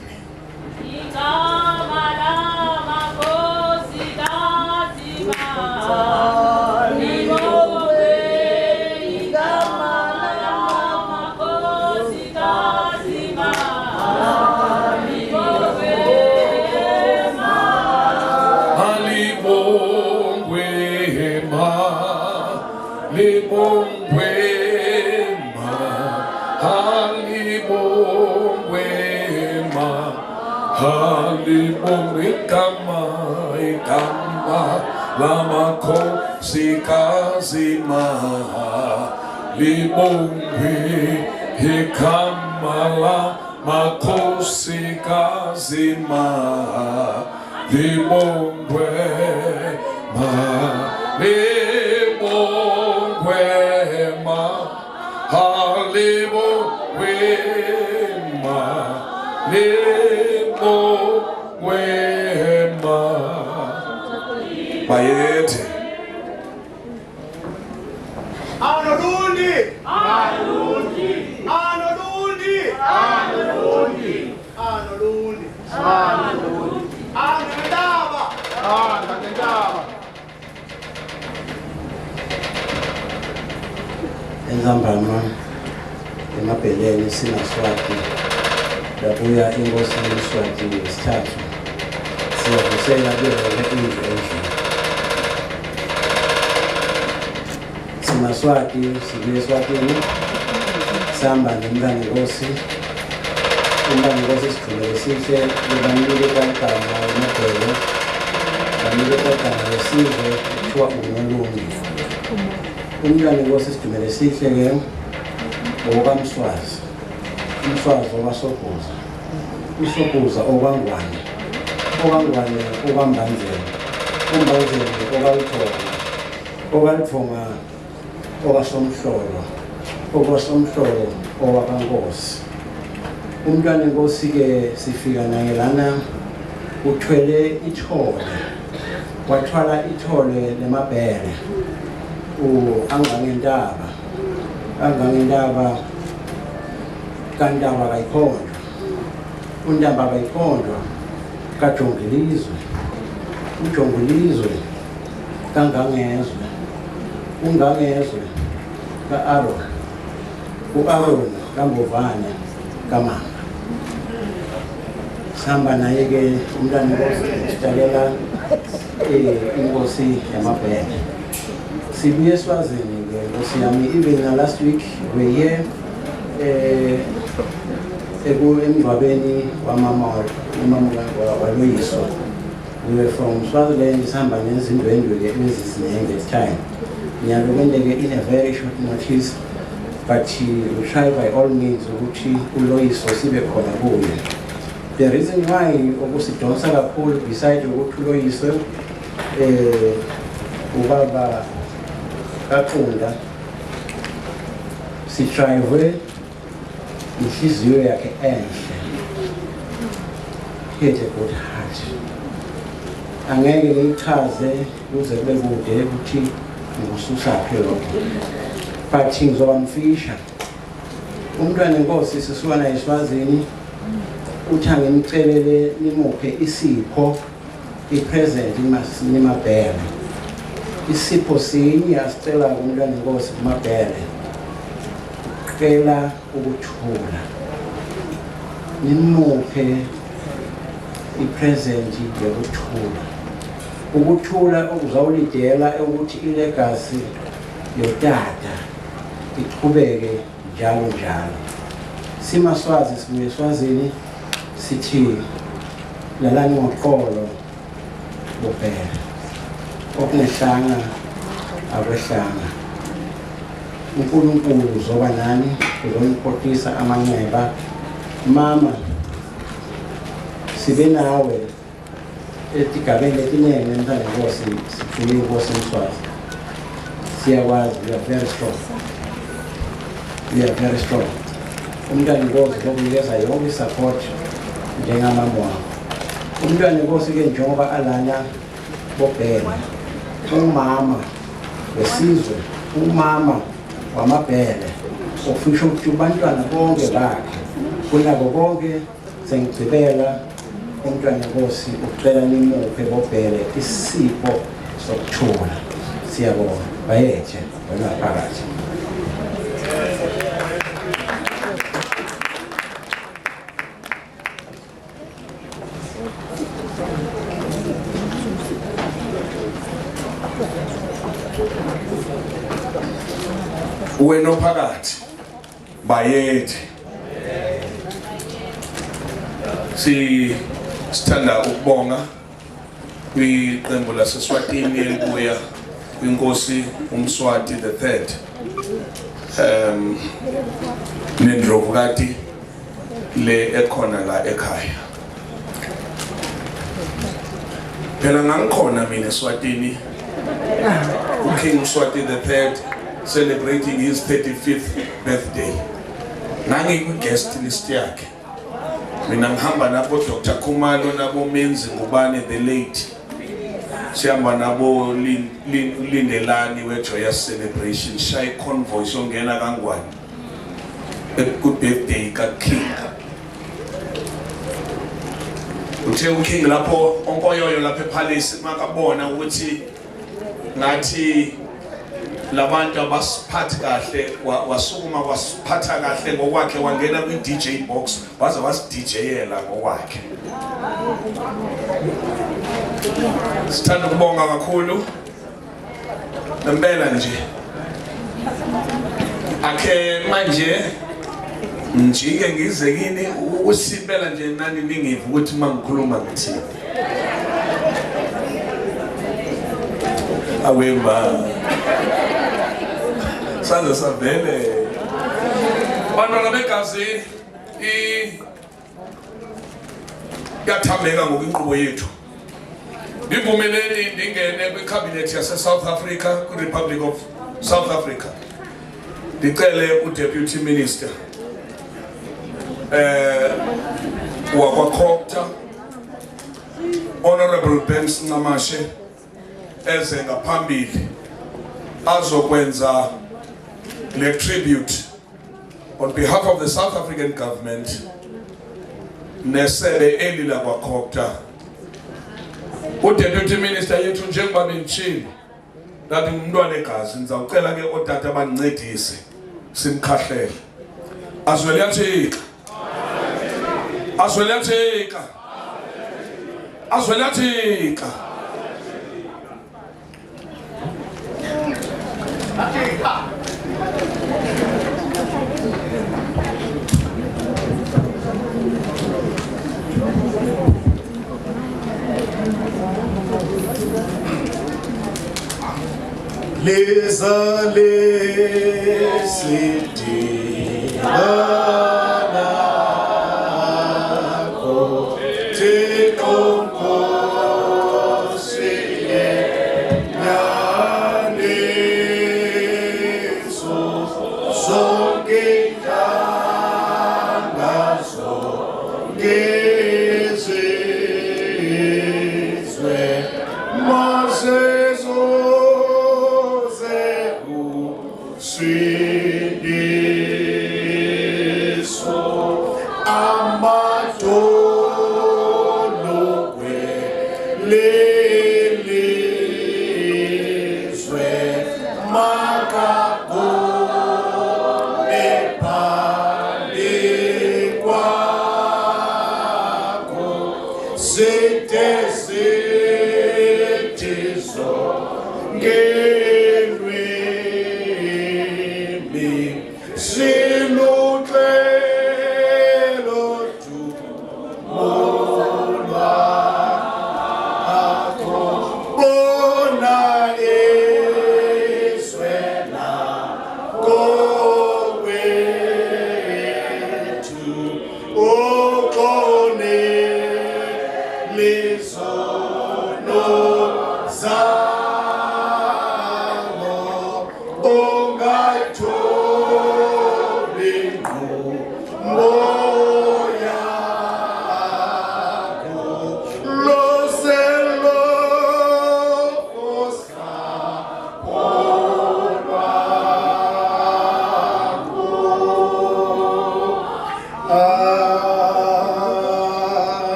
Lama kosi kazima libongwe hikamala makosi kazima libongwe ma libongwe ma halibongwe ma libongwe ma. Bayete. Anodundi. Anodundi. Anodundi. Anodundi. Anodundi. Anodundi. Angendaba. Angendaba. Enzambama emabheleni sinaswati labuya inkosi yeSwati wesithathu. Siyavusela ke indlu endlini. Sinaswati sibuye eSwatini sihamba nomntana inkosi. Umntana inkosi sigcinele sihle libanike kagama amabhele banike kagama lesizwe kuthiwa uNolungi. Umntana inkosi sigcinele sihle ke okamswazi. Umswazi owasokuza. Usokuza okwangwane. Okwangwane okwambanzela. Umbanzela okwalithonga. Okwalithonga okwasomhlolo. Okwasomhlolo owakaNkosi. Umntwana inkosi ke sifika naye lana uthwele ithole. Wathwala ithole lemabhele. Angangentaba. Angangentaba kantaba kayikhondwa. Untaba kayikhondwa kaJongilizwe. uJongilizwe kangangezwe. Ungangezwe ka-Aaron. U-Aaron kaMbovane kaManga. Sihamba naye ke umntwana inkosi sidalela inkosi yamabhele. Sibuye eSwazini ke Nkosi yami, even last week we were here emngcwabeni wamama waLoyiso. We were from Swaziland, sihamba nezindwendwe ke eziningi at time. in a very short notice, but we try by all means ukuthi uLoyiso sibe khona kuye. The reason why ukusidonsa kakhulu beside ukuthi uLoyiso ubaba kaCunda sitrive inhliziyo yakhe enhle. He had a good heart. Angeke ngichaze kuze kube kude ukuthi ngususaphi lokho. But ngizoba mfisha. Umntwana enkosi sisukana eSwazini uthi angimcelele nimuphe isipho ipresent nimabhele. Isipho sinye asicela umntwana enkosi kumabhele. Cela ukuthula. Nimuphe ipresent yokuthula. Ukuthula okuzawulidela ukuthi ilegacy yotata iqhubeke njalo njalo. Simaswazi sibuye eSwazini sithi lalani ngoxolo bophela. Okunehlanga akwehlanga. uNkulunkulu zoba nani uzoniphothisa amanxeba. Mama sibe nawe etigabeni letinene mntana enkosi sithule inkosi eMswazi. Siyakwazi, we are very strong. We are very strong. Umntwana enkosi zokunikeza yonke support njengamama wakho. Umntwana enkosi ke njengoba alana bobhele. Umama wesizwe, umama wamabhele. Ofisho ukuthi ubantwana bonke bakhe. Kunabo bonke sengigcibela umntwana enkosi ucela nimuphe bobhele isipho sokuthula. Siyabonga. Bayethe wena phakathi. Wena phakathi bayethe. Sithanda ukubonga kwiqembu laseSwatini elibuya kwinkosi uMswati the third. Nendrovukati le ekhona la ekhaya. Phela ngangikhona mina eSwatini. King Mswati the third celebrating his 35th birthday. Nangi-guest list yakhe. Mina ngihamba nabo Dr. Khumalo nabo Menzi Ngubane the late. Sihamba nabo Lindelani we-joyous celebration. Shy convoy songena kaNgwane. Good birthday kaKing. Uthe uKing lapho onkoyoyo lapha ePalace makabona ukuthi ngathi labantu abasiphathi kahle wasukuma wasiphatha kahle ngokwakhe wangena kwi-DJ box waze wasi-DJela ngokwakhe. Sithanda ukubonga kakhulu ngempela nje. Akhe manje njike ngize kini ukusibela nje nani ningive ukuthi mangikhuluma ngithini. Awemba Sanza savele bantwana begazi yathambeka ngokwinqubo yethu. Ngivumeleni ndingene kwicabinet yase South Africa, kwi-Republic of South Africa. Ndicele uDeputy Minister wakwaCopter Honorable Benson Namashe eze ngaphambili azokwenza le tribute on behalf of the South African government nesebe elila kwaCopter. uDeputy Minister yethu njengoba benitshilo ngathi umntwana egazi ngizawucela ke otata abancedise simkhahlele. Azwelathika. Azwelathika. Azwelathika.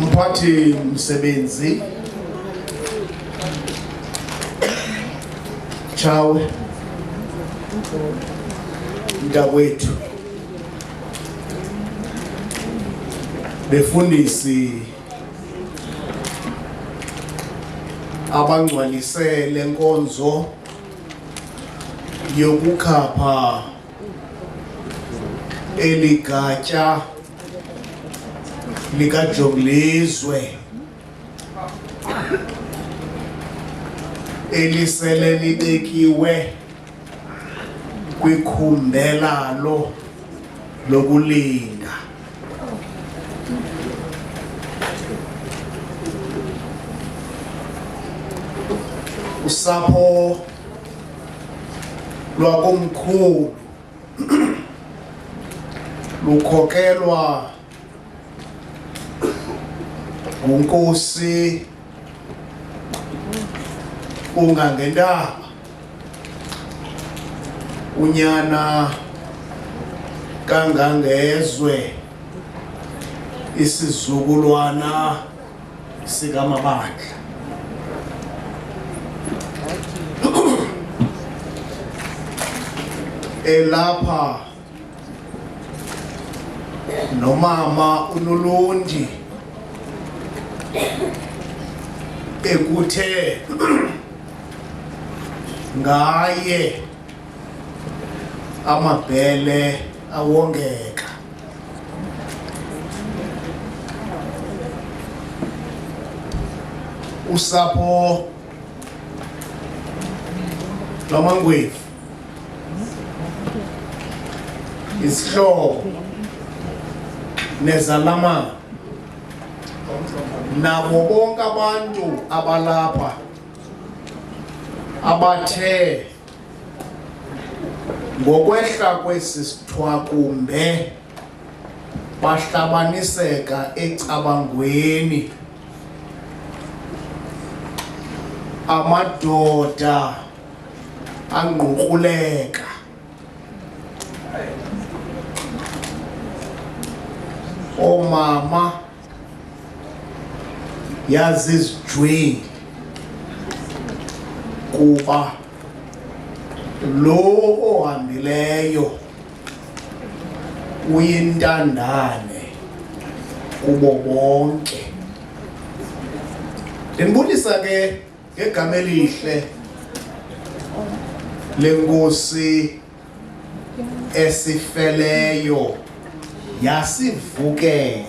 Mphathi msebenzi Chawe mntakwethu befundisi abangcwalise lenkonzo yokukhapha eligatya likaJongilizwe elisele libekiwe kwikhumbelalo lokulinda. Usapho lwakomkhulu lukhokelwa nguNkosi uNgangentaba, unyana kaNgangezwe, isizukulwana sikaMabandla. Elapha nomama uNolundi ekuthe ngaye amabhele awongeka. Usapho lwamaNgwevu, isihlobo nezalamane nabo bonke abantu abalapha abathe ngokwehla kwesi sithwakumbe bahlabaniseka ecabangweni, amadoda angqukruleka, omama yazizijwini, kuba lo ohambileyo uyintandane kubo bonke. Ndinibulisa ke ngegama elihle lenkosi esifeleyo yasivukela.